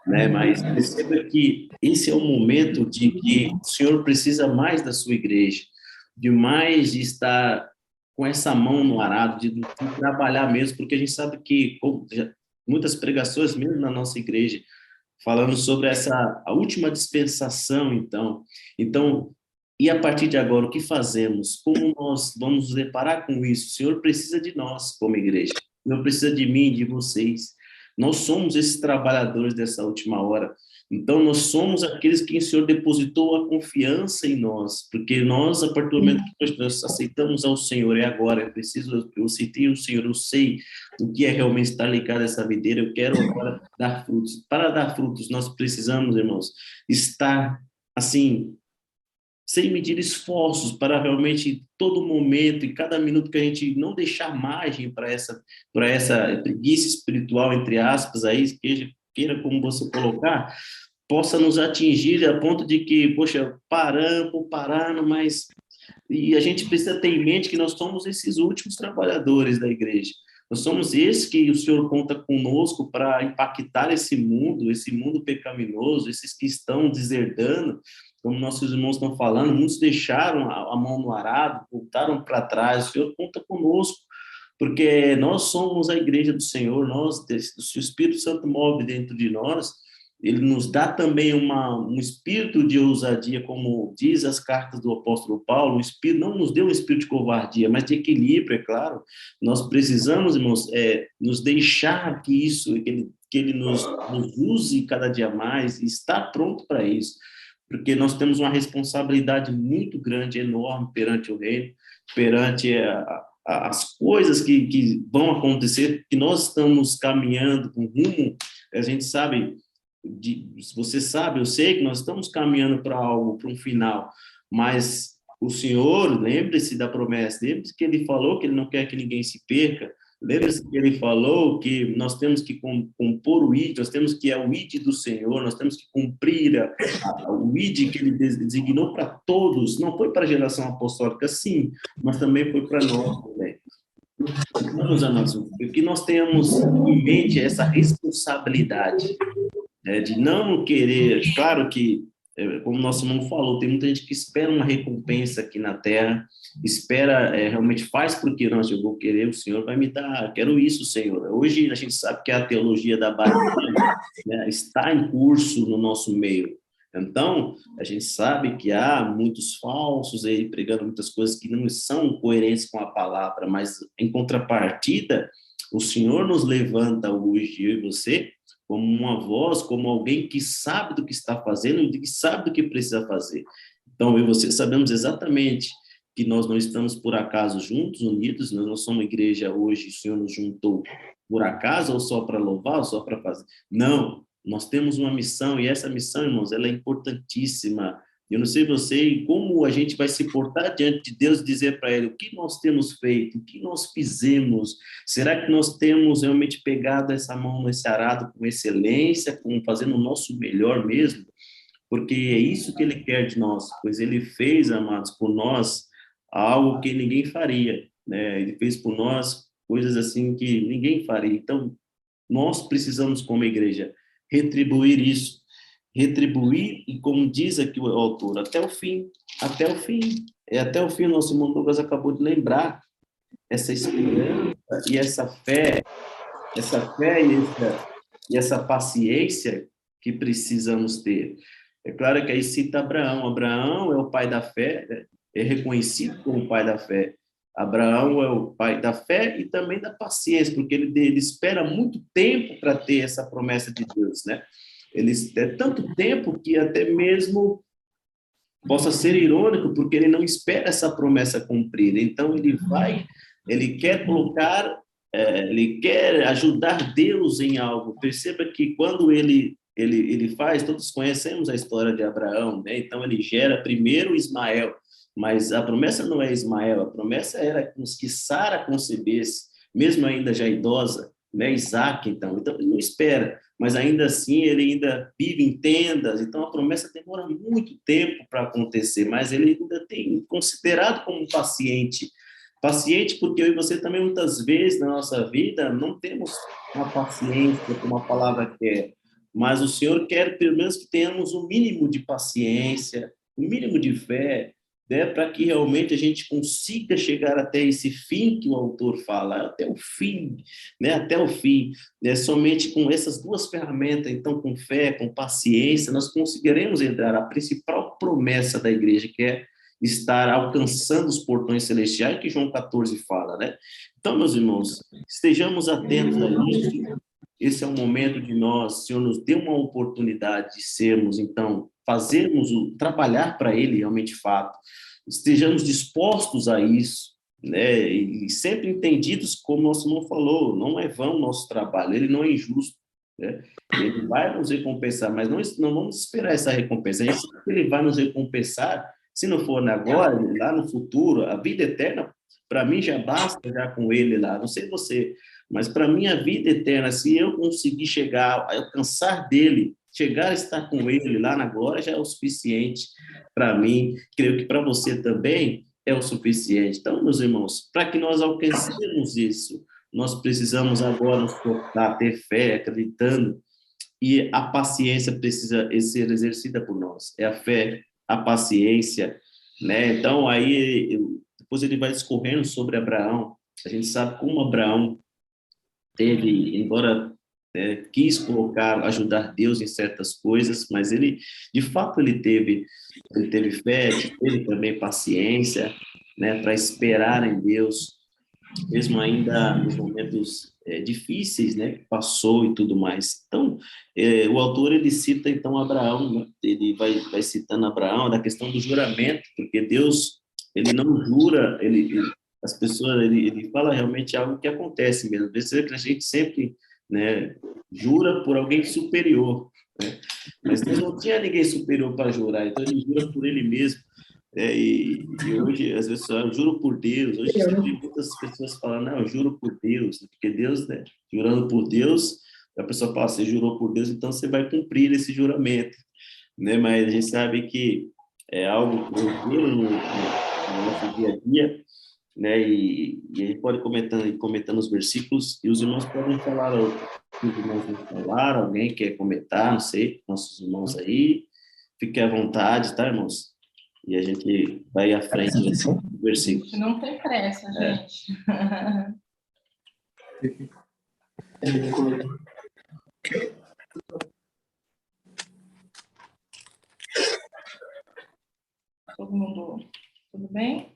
S1: né? Mas perceba que esse é o momento de que o Senhor precisa mais da sua igreja, de mais de estar com essa mão no arado, de trabalhar mesmo, porque a gente sabe que muitas pregações, mesmo na nossa igreja, falando sobre a última dispensação, então, e a partir de agora, o que fazemos? Como nós vamos nos deparar com isso? O Senhor precisa de nós, como igreja. O Senhor precisa de mim, de vocês. Nós somos esses trabalhadores dessa última hora. Então, nós somos aqueles que o Senhor depositou a confiança em nós, porque nós, a partir do momento que nós aceitamos ao Senhor, é agora, é preciso, eu aceitei o Senhor, eu sei o que é realmente estar ligado a essa videira, eu quero agora dar frutos. Para dar frutos, nós precisamos, irmãos, estar, assim, sem medir esforços para realmente todo momento e cada minuto que a gente não deixar margem para essa preguiça espiritual, entre aspas, aí, queira como você colocar, possa nos atingir a ponto de que, poxa, parando, mas... E a gente precisa ter em mente que nós somos esses últimos trabalhadores da igreja. Nós somos esses que o Senhor conta conosco para impactar esse mundo pecaminoso, esses que estão deserdando, como nossos irmãos estão falando, muitos deixaram a mão no arado, voltaram para trás. O Senhor conta conosco, porque nós somos a igreja do Senhor, se o Espírito Santo move dentro de nós, ele nos dá também um espírito de ousadia, como diz as cartas do apóstolo Paulo, o Espírito não nos deu um espírito de covardia, mas de equilíbrio, é claro. Nós precisamos, irmãos, nos deixar que ele nos use cada dia mais, e estar pronto para isso, porque nós temos uma responsabilidade muito grande, enorme, perante o reino, perante as coisas que vão acontecer, que nós estamos caminhando com rumo, a gente sabe... Você sabe, eu sei que nós estamos caminhando para algo, para um final, mas o Senhor, lembre-se da promessa, lembre-se que ele falou que ele não quer que ninguém se perca, lembre-se que ele falou que nós temos que compor o ID, nós temos que o ID do Senhor, nós temos que cumprir o ID que ele designou para todos, não foi para a geração apostólica, sim, mas também foi para nós também. Meus amados, que nós tenhamos em mente essa responsabilidade, de não querer, claro que, como nosso irmão falou, tem muita gente que espera uma recompensa aqui na Terra, espera, realmente faz porque, não, eu vou querer, o Senhor vai me dar, quero isso, Senhor. Hoje a gente sabe que a teologia da barganha, né, está em curso no nosso meio. Então, a gente sabe que há muitos falsos aí pregando muitas coisas que não são coerentes com a palavra, mas em contrapartida, o Senhor nos levanta hoje, eu e você, como uma voz, como alguém que sabe do que está fazendo e que sabe do que precisa fazer. Então, eu e você sabemos exatamente que nós não estamos por acaso juntos, unidos, nós não somos igreja hoje, o Senhor nos juntou por acaso, ou só para louvar, ou só para fazer. Não, nós temos uma missão, e essa missão, irmãos, ela é importantíssima. Eu não sei você, como a gente vai se portar diante de Deus e dizer para Ele o que nós temos feito, o que nós fizemos. Será que nós temos realmente pegado essa mão nesse arado com excelência, fazendo o nosso melhor mesmo? Porque é isso que Ele quer de nós, pois Ele fez, amados, por nós algo que ninguém faria, né? Ele fez por nós coisas assim que ninguém faria. Então, nós precisamos, como igreja, retribuir isso. Retribuir, e como diz aqui o autor, até o fim. Até o fim, nosso irmão Douglas acabou de lembrar essa esperança e essa fé e essa paciência que precisamos ter. É claro que aí cita Abraão. Abraão é o pai da fé, é reconhecido como o pai da fé. Abraão é o pai da fé e também da paciência, porque ele espera muito tempo para ter essa promessa de Deus, né? É tanto tempo que até mesmo possa ser irônico, porque ele não espera essa promessa cumprida. Então, ele quer ajudar Deus em algo. Perceba que quando ele faz, todos conhecemos a história de Abraão, né? Então, ele gera primeiro Ismael, mas a promessa não é Ismael, a promessa era que Sara concebesse, mesmo ainda já idosa, né? Isaac, então ele não espera, mas ainda assim ele ainda vive em tendas, então a promessa demora muito tempo para acontecer, mas ele ainda tem considerado como paciente porque eu e você também muitas vezes na nossa vida não temos uma paciência como a palavra quer, mas o Senhor quer pelo menos que tenhamos um mínimo de paciência, um mínimo de fé, né, para que realmente a gente consiga chegar até esse fim que o autor fala, até o fim, né, até o fim, né, somente com essas duas ferramentas, então com fé, com paciência, nós conseguiremos entrar a principal promessa da igreja, que é estar alcançando os portões celestiais, que João 14 fala, né? Então, meus irmãos, estejamos atentos a isso. Esse é o momento de nós, o Senhor nos deu uma oportunidade de sermos, então, trabalhar para Ele realmente fato, estejamos dispostos a isso, né? E sempre entendidos, como nosso irmão falou, não é vão o nosso trabalho, ele não é injusto, né? Ele vai nos recompensar, mas não vamos esperar essa recompensa, a gente sabe que Ele vai nos recompensar Se não for agora, lá no futuro, a vida eterna, para mim já basta já com ele lá. Não sei você, mas para mim a vida eterna, se eu conseguir chegar, alcançar dele, chegar a estar com ele lá na glória, já é o suficiente para mim. Creio que para você também é o suficiente. Então, meus irmãos, para que nós alcancemos isso, nós precisamos agora nos portar, ter fé, acreditando, e a paciência precisa ser exercida por nós. É a fé, a paciência, né? Então, aí, depois ele vai discorrendo sobre Abraão. A gente sabe como Abraão teve, embora quis colocar, ajudar Deus em certas coisas, mas ele, de fato, ele teve fé, teve também paciência, né, para esperar em Deus, mesmo ainda nos momentos difíceis, né, que passou e tudo mais. Então, o autor, ele cita, então, Abraão, né? Ele vai citando Abraão, da questão do juramento, porque Deus, ele não jura, as pessoas, ele fala realmente algo que acontece mesmo. Às vezes a gente sempre, né, jura por alguém superior, né? Mas Deus não tinha ninguém superior para jurar, então ele jura por ele mesmo. E hoje, às vezes, eu juro por Deus. Hoje, muitas pessoas falam, não, eu juro por Deus, porque Deus, né, jurando por Deus, a pessoa fala, você jurou por Deus, então você vai cumprir esse juramento, né? Mas a gente sabe que é algo corriqueiro no nosso dia a dia, né? E a gente pode comentando os versículos, e os irmãos podem falar, os irmãos vão falar, alguém quer comentar, não sei, nossos irmãos aí, fiquem à vontade, tá, irmãos? E a gente vai à frente do versículo.
S2: Não tem pressa, gente. Todo mundo, tudo bem?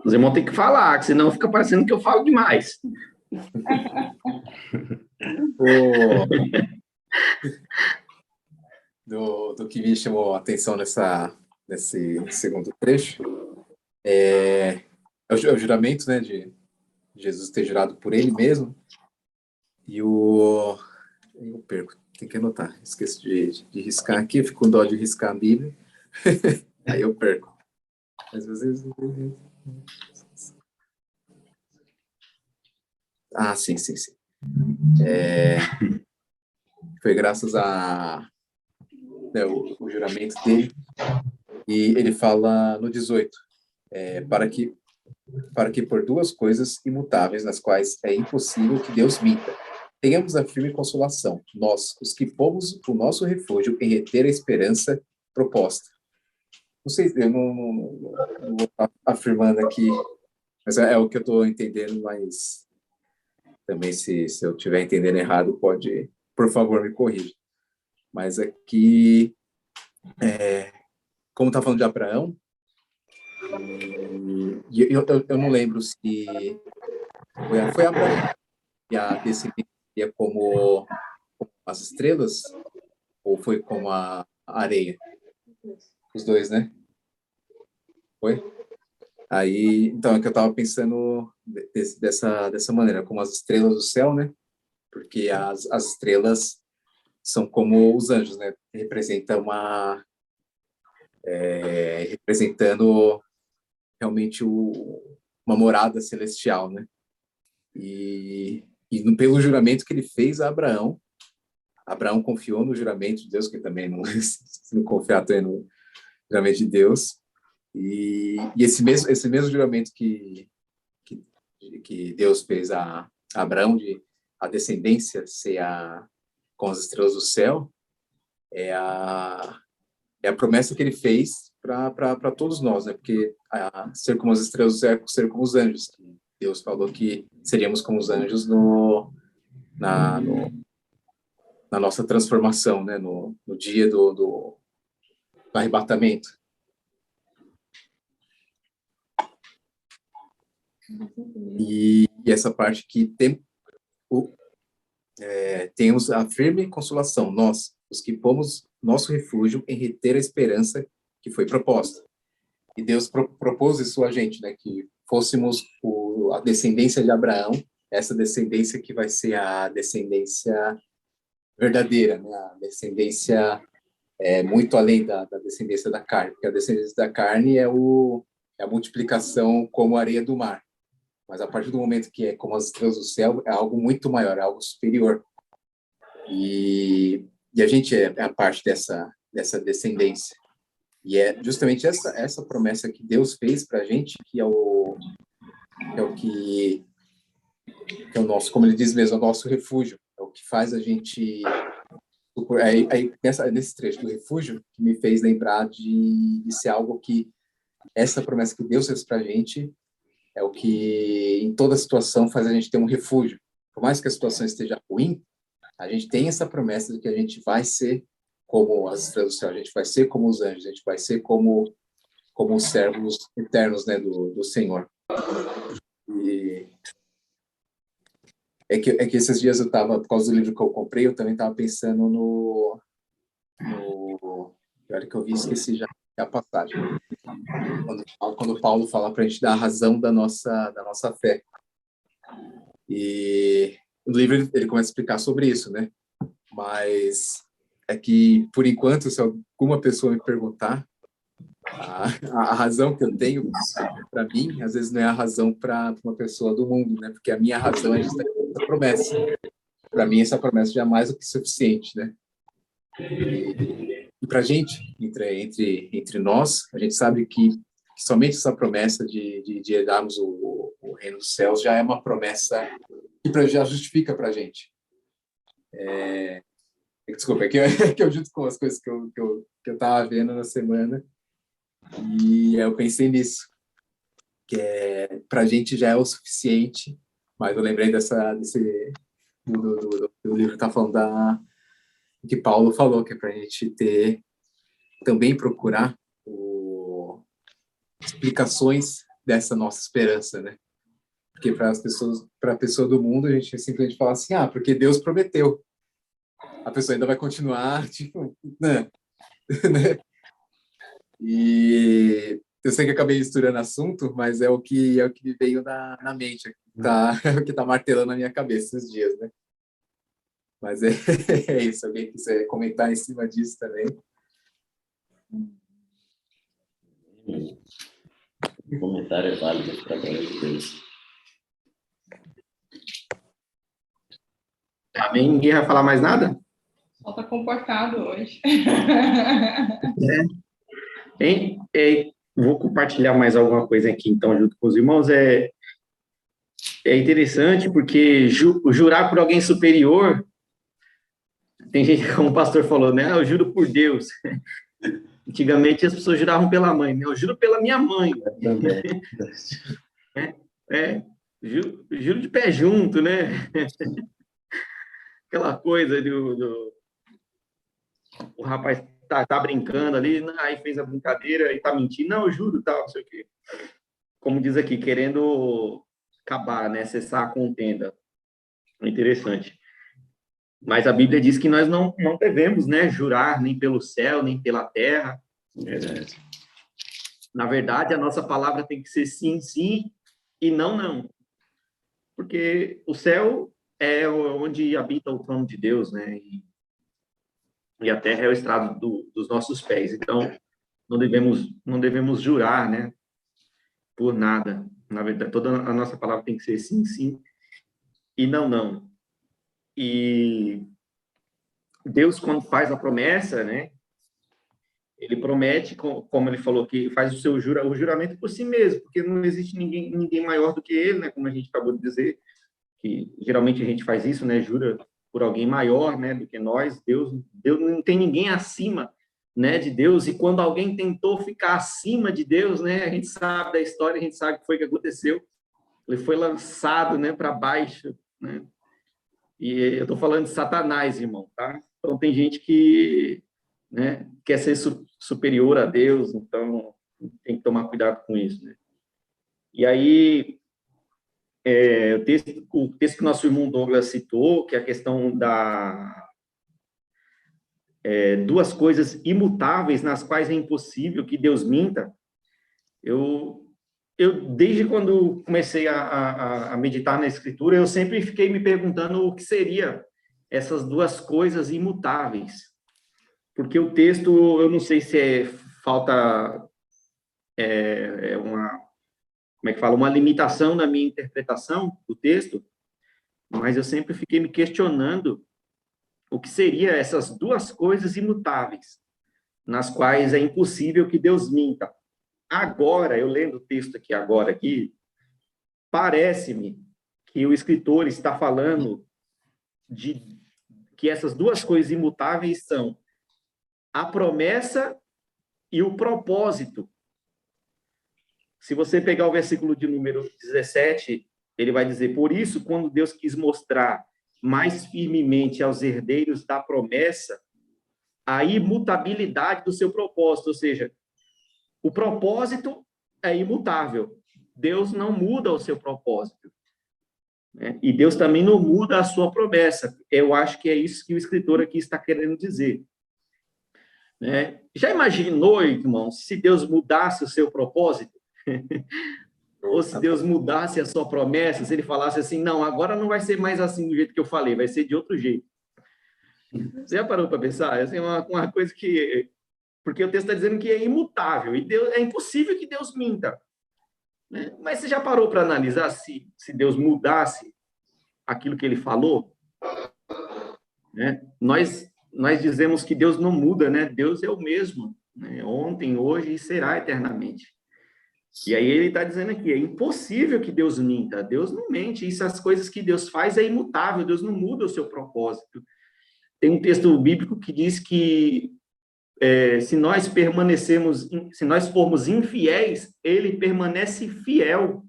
S8: Os irmãos têm que falar, que senão fica parecendo que eu falo demais.
S5: Do que me chamou a atenção nesse segundo trecho é o juramento, né, de Jesus ter jurado por ele mesmo. E eu perco, tem que anotar, esqueço de riscar aqui, fico com dó de riscar a Bíblia, aí eu perco. Mas às vezes... Ah, sim. Foi graças a o juramento dele, e ele fala no 18, para que por duas coisas imutáveis, nas quais é impossível que Deus minta, tenhamos a firme consolação, nós, os que pomos o nosso refúgio em reter a esperança proposta. Não sei, eu não vou estar afirmando aqui, mas é o que eu estou entendendo, mas também se eu estiver entendendo errado, pode, por favor, me corrija. Mas aqui, como está falando de Abraão, e eu não lembro se foi Abraão e a descendência como as estrelas, ou foi como a areia? Os dois, né? Foi? Aí, então, é que eu estava pensando dessa maneira, como as estrelas do céu, né? Porque as estrelas são como os anjos, né? Representando realmente uma morada celestial, né? E pelo juramento que ele fez a Abraão confiou no juramento de Deus, que também não confiar também no juramento de Deus, e esse mesmo juramento que Deus fez a Abraão, de a descendência ser com as estrelas do céu, é a promessa que ele fez para todos nós, né? Porque ser como as estrelas do céu é ser como os anjos. Deus falou que seríamos como os anjos na nossa transformação, né? No dia do arrebatamento. E essa parte que temos a firme consolação, nós, os que pomos nosso refúgio em reter a esperança que foi proposta. E Deus propôs isso a gente, né, que fôssemos a descendência de Abraão, essa descendência que vai ser a descendência verdadeira, né, a descendência muito além da descendência da carne, porque a descendência da carne é a multiplicação como a areia do mar. Mas a partir do momento que é como as estrelas do céu, é algo muito maior, é algo superior. E a gente é a parte dessa descendência. E é justamente essa promessa que Deus fez para a gente, que é o nosso, como ele diz mesmo, é o nosso refúgio. É o que faz a gente... Nesse trecho do refúgio, que me fez lembrar de ser algo que... Essa promessa que Deus fez para a gente é o que, em toda situação, faz a gente ter um refúgio. Por mais que a situação esteja ruim, a gente tem essa promessa de que a gente vai ser como as estrelas do céu, a gente vai ser como os anjos, a gente vai ser como os servos eternos, né, do Senhor. E é que esses dias eu estava, por causa do livro que eu comprei, eu também estava pensando no... Olha que eu vi, esqueci já a passagem. Quando Paulo fala para a gente dar a razão da nossa fé. E o livro ele começa a explicar sobre isso, né? Mas é que, por enquanto, se alguma pessoa me perguntar, a razão que eu tenho para mim, às vezes não é a razão para uma pessoa do mundo, né? Porque a minha razão é justamente essa promessa. Para mim, essa promessa já é mais do que suficiente, né? E para a gente, entre nós, a gente sabe que somente essa promessa de herdarmos o reino dos céus já é uma promessa que já justifica para a gente. Desculpa, é que eu junto com as coisas que eu estava vendo na semana e eu pensei nisso, que para a gente já é o suficiente, mas eu lembrei do livro que está falando que Paulo falou, que é para a gente também procurar explicações dessa nossa esperança, né? Porque para a pessoa do mundo, a gente simplesmente fala assim, porque Deus prometeu. A pessoa ainda vai continuar, tipo, né? E eu sei que acabei misturando assunto, mas é o que me veio na mente, é o que está martelando na minha cabeça esses dias, né? Mas é isso, alguém quiser comentar em cima disso também.
S1: O comentário é válido para a glória de Deus.
S8: Amém? Ninguém vai falar mais nada?
S2: Só está comportado hoje.
S8: Vou compartilhar mais alguma coisa aqui, então, junto com os irmãos. É interessante, porque jurar por alguém superior, tem gente, como o pastor falou, né? Eu juro por Deus. Antigamente as pessoas juravam pela mãe, né? Eu juro pela minha mãe. Juro de pé junto, né? Aquela coisa o rapaz tá brincando ali, aí fez a brincadeira e tá mentindo, não, eu juro, tal, não sei o quê. Como diz aqui, querendo acabar, né, cessar a contenda. Interessante. Mas a Bíblia diz que nós não devemos, né, jurar nem pelo céu, nem pela terra.
S1: Verdade.
S8: Na verdade, a nossa palavra tem que ser sim, sim, e não, não. Porque o céu é onde habita o trono de Deus, né? E a terra é o estrado dos nossos pés. Então, não devemos jurar, né? Por nada. Na verdade, toda a nossa palavra tem que ser sim, sim, e não, não. E Deus, quando faz a promessa, né? Ele promete, como ele falou, que faz o juramento por si mesmo, porque não existe ninguém maior do que ele, né? Como a gente acabou de dizer, que geralmente a gente faz isso, né? Jura por alguém maior, né? Do que nós. Deus não tem ninguém acima, né? De Deus. E quando alguém tentou ficar acima de Deus, né? A gente sabe da história, a gente sabe o que foi que aconteceu. Ele foi lançado, né? Para baixo, né? E eu estou falando de Satanás, irmão, tá? Então tem gente que, né? Quer ser superior a Deus, então tem que tomar cuidado com isso, né? E aí o texto que nosso irmão Douglas citou, que é a questão da duas coisas imutáveis nas quais é impossível que Deus minta. Eu desde quando comecei a meditar na Escritura, eu sempre fiquei me perguntando o que seria essas duas coisas imutáveis. porque o texto, eu não sei se falta como é que fala, uma limitação na minha interpretação do texto, mas eu sempre fiquei me questionando o que seria essas duas coisas imutáveis, nas quais é impossível que Deus minta. Agora, eu lendo o texto aqui, parece-me que o escritor está falando de que essas duas coisas imutáveis são a promessa e o propósito. Se você pegar o versículo de número 17, ele vai dizer: por isso, quando Deus quis mostrar mais firmemente aos herdeiros da promessa a imutabilidade do seu propósito, ou seja, o propósito é imutável. Deus não muda o seu propósito, né? E Deus também não muda a sua promessa. Eu acho que é isso que o escritor aqui está querendo dizer, né? Já imaginou, irmão, se Deus mudasse o seu propósito? Ou se Deus mudasse a sua promessa, se ele falasse assim, não, agora não vai ser mais assim do jeito que eu falei, vai ser de outro jeito. Você já parou para pensar? Essa é uma coisa que... Porque o texto está dizendo que é imutável, e Deus, é impossível que Deus minta, né? Mas você já parou para analisar se Deus mudasse aquilo que ele falou? Né? Nós dizemos que Deus não muda, né? Deus é o mesmo, né? Ontem, hoje e será eternamente. E aí ele está dizendo aqui, é impossível que Deus minta, Deus não mente, as coisas que Deus faz é imutável, Deus não muda o seu propósito. Tem um texto bíblico que diz que se nós formos infiéis, ele permanece fiel.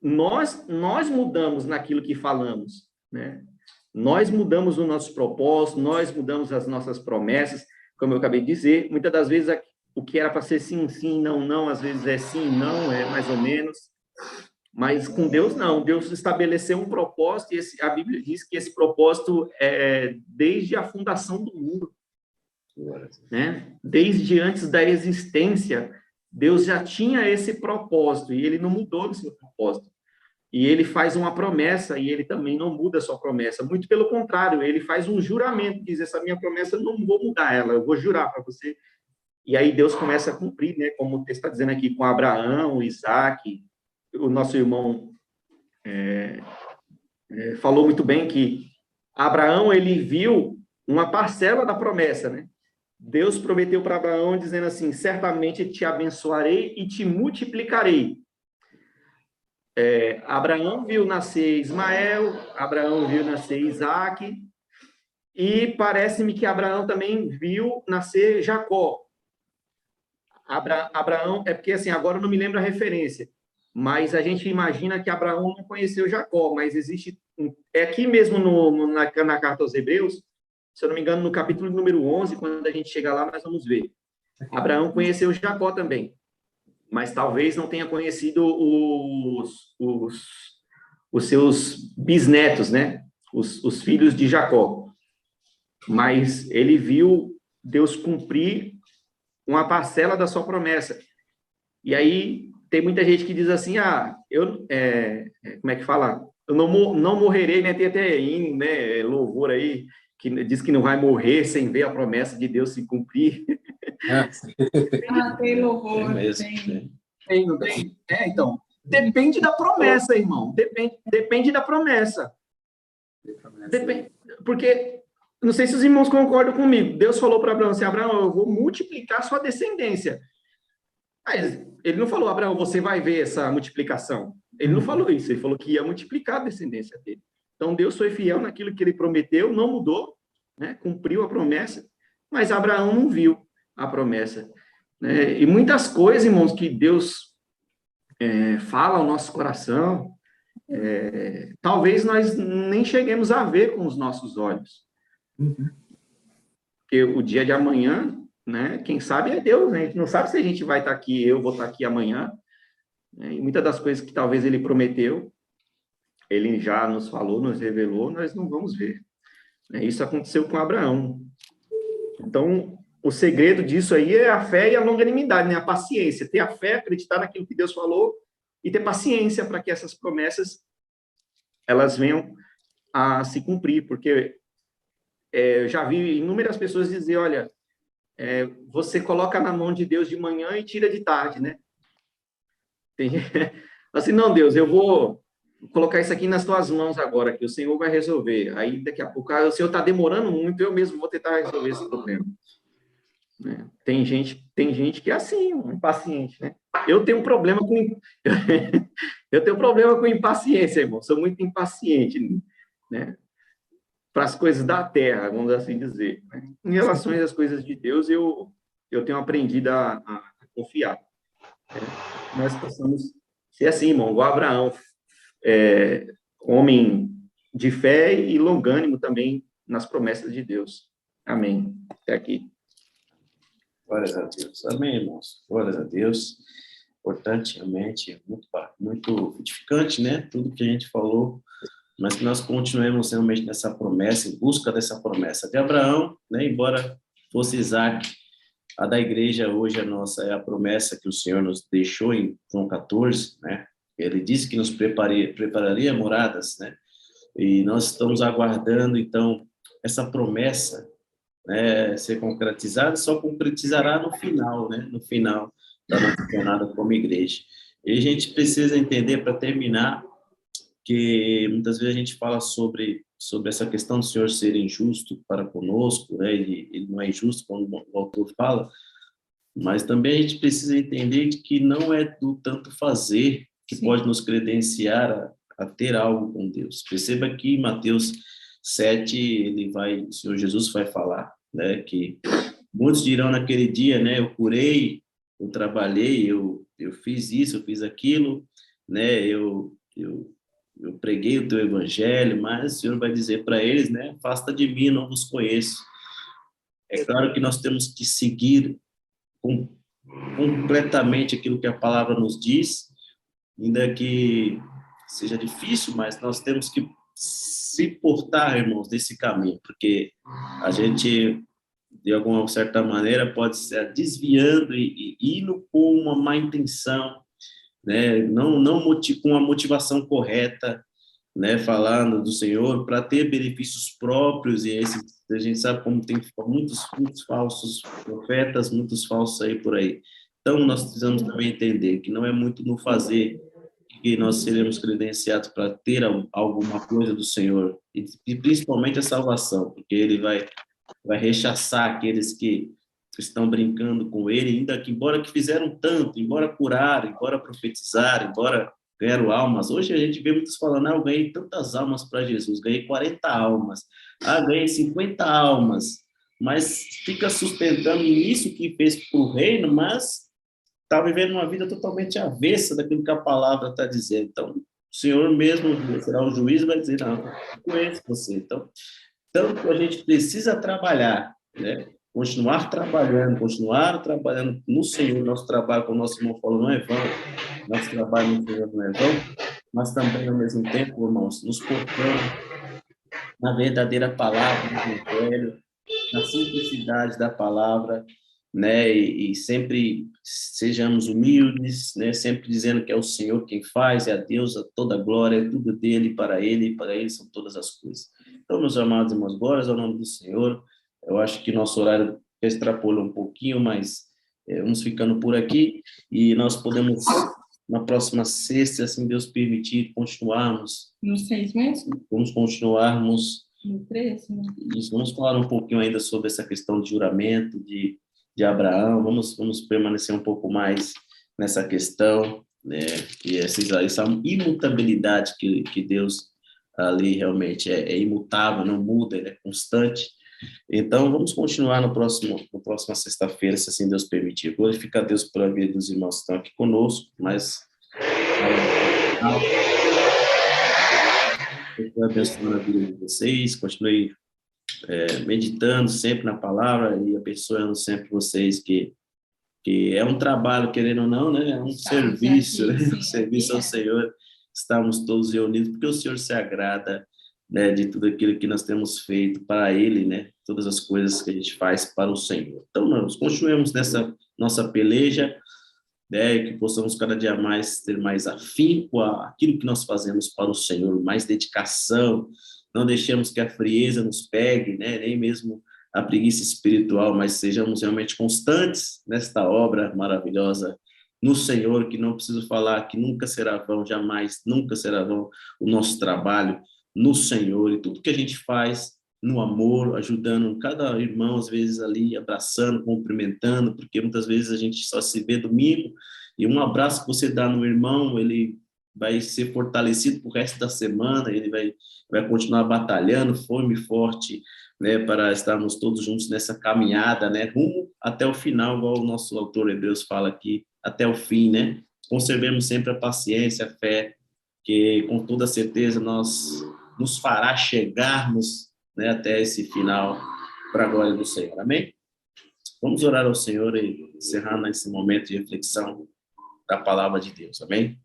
S8: Nós mudamos naquilo que falamos, né? Nós mudamos o nosso propósito, nós mudamos as nossas promessas, como eu acabei de dizer, muitas das vezes o que era para ser sim, sim, não, não, às vezes é sim, não, é mais ou menos. Mas com Deus, não. Deus estabeleceu um propósito, e a Bíblia diz que esse propósito é desde a fundação do mundo, né? Desde antes da existência, Deus já tinha esse propósito, e ele não mudou o seu propósito. E ele faz uma promessa, e ele também não muda a sua promessa. Muito pelo contrário, ele faz um juramento, diz, essa minha promessa eu não vou mudar ela, eu vou jurar para você. E aí Deus começa a cumprir, né? Como o texto está dizendo aqui, com Abraão, Isaac. O nosso irmão falou muito bem que Abraão, ele viu uma parcela da promessa, né? Deus prometeu para Abraão, dizendo assim, certamente te abençoarei e te multiplicarei. Abraão viu nascer Ismael, Abraão viu nascer Isaac, e parece-me que Abraão também viu nascer Jacó. Abraão, é porque assim, agora eu não me lembro a referência, mas a gente imagina que Abraão não conheceu Jacó, mas existe, aqui mesmo na carta aos Hebreus, se eu não me engano, no capítulo número 11, quando a gente chegar lá, nós vamos ver. Abraão conheceu Jacó também, mas talvez não tenha conhecido os seus bisnetos, né? Os filhos de Jacó. Mas ele viu Deus cumprir uma parcela da sua promessa. E aí tem muita gente que diz assim, como é que fala? Eu não morrerei, né? Tem até hino, né? Louvor aí, que diz que não vai morrer sem ver a promessa de Deus se cumprir.
S2: Tem louvor,
S8: tem, não tem? Então, depende da promessa, irmão. Depende da promessa. Porque, não sei se os irmãos concordam comigo, Deus falou para Abraão assim, Abraão, eu vou multiplicar sua descendência. Mas ele não falou, Abraão, você vai ver essa multiplicação. Ele não falou isso, ele falou que ia multiplicar a descendência dele. Então, Deus foi fiel naquilo que ele prometeu, não mudou, né? Cumpriu a promessa, mas Abraão não viu a promessa, né? E muitas coisas, irmãos, que Deus fala ao nosso coração, talvez nós nem cheguemos a ver com os nossos olhos. Porque o dia de amanhã, né, quem sabe é Deus, né? A gente não sabe se a gente vai estar aqui, eu vou estar aqui amanhã, né? E muitas das coisas que talvez ele prometeu, ele já nos falou, nos revelou, nós não vamos ver. Isso aconteceu com Abraão. Então, o segredo disso aí é a fé e a longanimidade, né? A paciência, ter a fé, acreditar naquilo que Deus falou e ter paciência para que essas promessas elas venham a se cumprir, porque eu já vi inúmeras pessoas dizer, olha, você coloca na mão de Deus de manhã e tira de tarde, né? Tem, assim, não, Deus, eu vou colocar isso aqui nas tuas mãos agora, que o Senhor vai resolver. Aí, daqui a pouco, o Senhor está demorando muito, eu mesmo vou tentar resolver esse problema. Né? Tem gente que é assim, impaciente, né? Eu tenho problema com eu tenho problema com impaciência, irmão. Sou muito impaciente, né? Para as coisas da terra, vamos assim dizer. Né? Em relação às coisas de Deus, eu tenho aprendido a confiar. Né? Nós possamos ser assim, irmão, igual Abraão, homem de fé e longânimo também nas promessas de Deus. Amém. Até aqui.
S1: Glórias a Deus. Amém, irmãos. Glórias a Deus. Importante, realmente, muito edificante, né? Tudo que a gente falou, mas que nós continuemos realmente nessa promessa, em busca dessa promessa de Abraão, né? Embora fosse Isaac, a da igreja hoje, a nossa, é a promessa que o Senhor nos deixou em João 14, né? Ele disse que nos prepararia moradas, né? E nós estamos aguardando, então, essa promessa, né, ser concretizada, só concretizará no final, né? No final da nossa jornada como igreja. E a gente precisa entender, para terminar, que muitas vezes a gente fala sobre essa questão do Senhor ser injusto para conosco, né? Ele não é injusto, como o autor fala, mas também a gente precisa entender que não é do tanto fazer que pode nos credenciar a ter algo com Deus. Perceba que em Mateus 7, o Senhor Jesus vai falar, né, que muitos dirão naquele dia, né, eu curei, eu trabalhei, eu fiz isso, eu fiz aquilo, né, eu preguei o teu evangelho, mas o Senhor vai dizer para eles, né, afasta de mim, não vos conheço. É claro que nós temos que seguir completamente aquilo que a palavra nos diz, ainda que seja difícil, mas nós temos que se portar, irmãos, desse caminho, porque a gente, de alguma certa maneira, pode ser desviando e indo com uma má intenção, né? Não com a motivação correta, né? Falando do Senhor para ter benefícios próprios, e a gente sabe como tem muitos falsos profetas, muitos falsos aí por aí. Então, nós precisamos também entender que não é muito no fazer que nós seremos credenciados para ter alguma coisa do Senhor, e principalmente a salvação, porque Ele vai rechaçar aqueles que estão brincando com Ele, ainda que, embora que fizeram tanto, embora curaram, embora profetizaram, embora ganharam almas. Hoje a gente vê muitos falando, eu ganhei tantas almas para Jesus, ganhei 40 almas, ganhei 50 almas, mas fica sustentando nisso que fez para o reino, mas está vivendo uma vida totalmente avessa daquilo que a palavra está dizendo. Então, o Senhor mesmo será o juiz e vai dizer, não, eu conheço você. Então, tanto a gente precisa trabalhar, né? Continuar trabalhando no Senhor. Nosso trabalho, como o nosso irmão falou, não é vão. Nosso trabalho no Senhor não é vão, mas também, ao mesmo tempo, irmãos, nos portando na verdadeira palavra do Evangelho, na simplicidade da palavra, né? E sempre sejamos humildes, né? Sempre dizendo que é o Senhor quem faz, é a Deus, a toda a glória, é tudo dele, para ele são todas as coisas. Então, meus amados irmãos, glórias ao nome do Senhor. Eu acho que nosso horário extrapolou um pouquinho, mas vamos ficando por aqui, e nós podemos, na próxima sexta, assim Deus permitir, continuarmos.
S2: No 6 mesmo?
S1: Vamos continuarmos.
S2: No 13, né?
S1: Isso, vamos falar um pouquinho ainda sobre essa questão de juramento de Abraão, vamos permanecer um pouco mais nessa questão, né, e essa imutabilidade que Deus ali realmente é imutável, não muda, ele é constante. Então, vamos continuar na próxima sexta-feira, se assim Deus permitir. Glorificar a Deus pela vida dos irmãos que estão aqui conosco, mas continue abençoando a vida de vocês, continue meditando sempre na palavra e abençoando sempre vocês, que é um trabalho, querendo ou não, né? É um serviço, né? Um serviço ao Senhor. Estamos todos reunidos porque o Senhor se agrada, né, de tudo aquilo que nós temos feito para Ele, né? Todas as coisas que a gente faz para o Senhor. Então, nós continuemos nessa nossa peleja, né? Que possamos cada dia mais ter mais afinco aquilo que nós fazemos para o Senhor, mais dedicação não deixemos que a frieza nos pegue, né? Nem mesmo a preguiça espiritual, mas sejamos realmente constantes nesta obra maravilhosa no Senhor, que não preciso falar que nunca será vão, jamais, nunca será vão o nosso trabalho no Senhor, e tudo que a gente faz no amor, ajudando cada irmão, às vezes ali, abraçando, cumprimentando, porque muitas vezes a gente só se vê domingo, e um abraço que você dá no irmão, ele vai ser fortalecido pro resto da semana, ele vai continuar batalhando, firme e forte, né, para estarmos todos juntos nessa caminhada, né, rumo até o final, igual o nosso autor Hebreus fala aqui, até o fim, né? Conservemos sempre a paciência, a fé, que com toda certeza nos fará chegarmos, né, até esse final, para a glória do Senhor. Amém? Vamos orar ao Senhor e encerrar nesse momento de reflexão da palavra de Deus. Amém?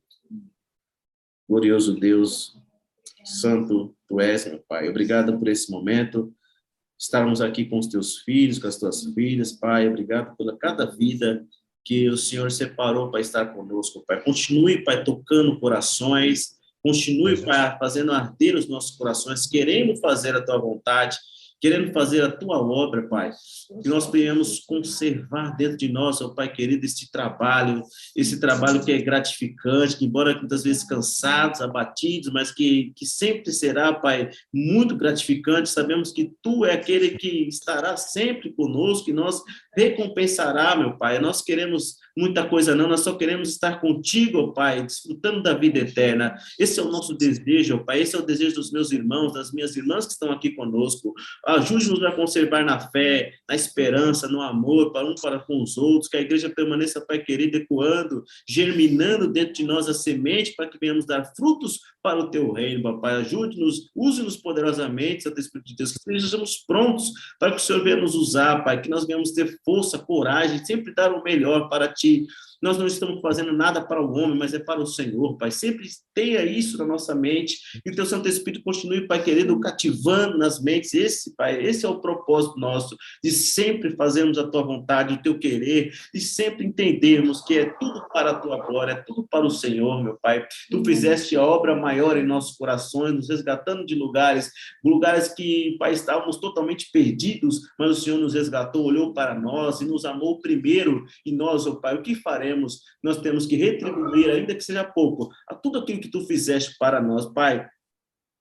S1: Glorioso Deus, santo tu és, meu Pai. Obrigado por esse momento, estarmos aqui com os teus filhos, com as tuas filhas, Pai. Obrigado pela cada vida que o Senhor separou para estar conosco, Pai. Continue, Pai, tocando corações, continue, Pai, fazendo arder os nossos corações, querendo fazer a tua vontade, querendo fazer a tua obra, Pai, que nós venhamos conservar dentro de nós, ó Pai querido, esse trabalho que é gratificante, que embora muitas vezes cansados, abatidos, mas que sempre será, Pai, muito gratificante. Sabemos que Tu é aquele que estará sempre conosco, que nós recompensará, meu Pai. Nós queremos muita coisa não, nós só queremos estar contigo, ó Pai, desfrutando da vida eterna. Esse é o nosso desejo, ó Pai, esse é o desejo dos meus irmãos, das minhas irmãs que estão aqui conosco. Ajude-nos a conservar na fé, na esperança, no amor, para com os outros, que a igreja permaneça, Pai querido, ecoando, germinando dentro de nós a semente, para que venhamos dar frutos para o Teu reino, Papai. Ajude-nos, use-nos poderosamente, Santo Espírito de Deus, que estejamos prontos para que o Senhor venha nos usar, Pai, que nós venhamos ter força, coragem, sempre dar o melhor para Ti. Nós não estamos fazendo nada para o homem, mas é para o Senhor, Pai. Sempre tenha isso na nossa mente, e o Teu Santo Espírito continue, Pai querido, cativando nas mentes. Esse é o propósito nosso, de sempre fazermos a Tua vontade, o Teu querer, e sempre entendermos que é tudo para a Tua glória, é tudo para o Senhor, meu Pai. Tu fizeste a obra maior em nossos corações, nos resgatando de lugares que, Pai, estávamos totalmente perdidos, mas o Senhor nos resgatou, olhou para nós e nos amou primeiro, e nós, ó Pai, o que faremos? Nós temos que retribuir, ainda que seja pouco, a tudo aquilo que Tu fizeste para nós, Pai.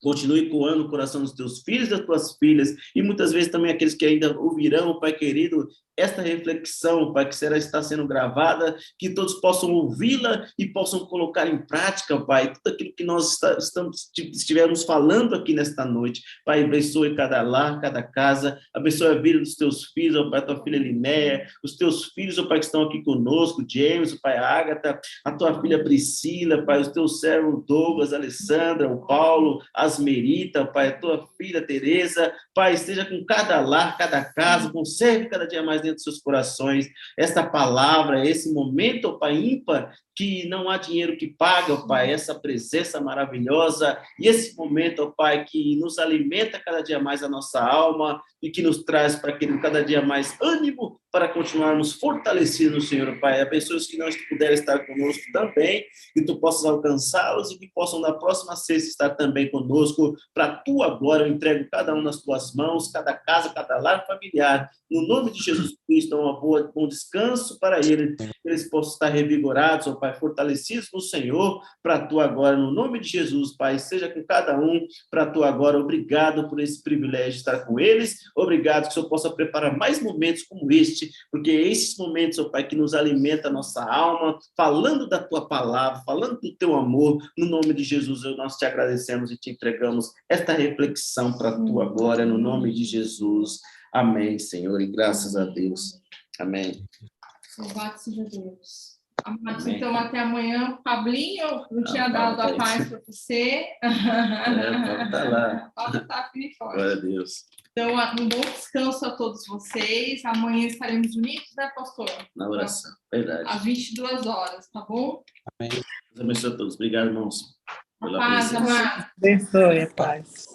S1: Continue coando o coração dos Teus filhos e das Tuas filhas, e muitas vezes também aqueles que ainda ouvirão, Pai querido, esta reflexão, Pai, que está sendo gravada, que todos possam ouvi-la e possam colocar em prática, Pai, tudo aquilo que nós estivermos falando aqui nesta noite. Pai, abençoe cada lar, cada casa, abençoe a vida dos Teus filhos, ó Pai, a Tua filha Linéia, os Teus filhos, ó Pai, que estão aqui conosco, James, ó Pai, a Ágata, a Tua filha Priscila, Pai, os Teus servos Douglas, Alessandra, o Paulo, Asmerita, Pai, a Tua filha Tereza, Pai, esteja com cada lar, cada casa, conserve cada dia mais dentro dos seus corações esta palavra, esse momento, ó Pai, ímpar, que não há dinheiro que paga, ó Pai, essa presença maravilhosa, e esse momento, ó Pai, que nos alimenta cada dia mais a nossa alma, e que nos traz para que cada dia mais ânimo para continuarmos fortalecidos no Senhor, Pai. Abençoe os que não puderem estar conosco também, que Tu possas alcançá-los e que possam na próxima sexta estar também conosco, para a Tua glória. Eu entrego cada um nas Tuas mãos, cada casa, cada lar familiar, no nome de Jesus Cristo, bom descanso para eles, que eles possam estar revigorados, ó Pai, fortalecidos no Senhor, para a Tua glória, no nome de Jesus, Pai, seja com cada um, para a Tua glória. Obrigado por esse privilégio de estar com eles, obrigado que o Senhor possa preparar mais momentos como este, porque é esses momentos, ó Pai, que nos alimenta a nossa alma, falando da Tua palavra, falando do Teu amor, no nome de Jesus, nós Te agradecemos e Te entregamos esta reflexão para a Tua glória, no nome de Jesus. Amém, Senhor, e graças a Deus. Amém.
S2: Louvado seja Deus. Amados, então até amanhã. Pablinho, não tinha dado a paz para você.
S1: Tá lá.
S2: Pablo tá firme e forte.
S1: Glória a Deus.
S2: Então, um bom descanso a todos vocês. Amanhã estaremos unidos, né, pastor?
S1: Na oração, verdade.
S2: Às 22 horas, tá bom?
S1: Amém. Deus abençoe a todos. Obrigado, irmãos.
S2: Paz, amados.
S3: Abençoe, paz.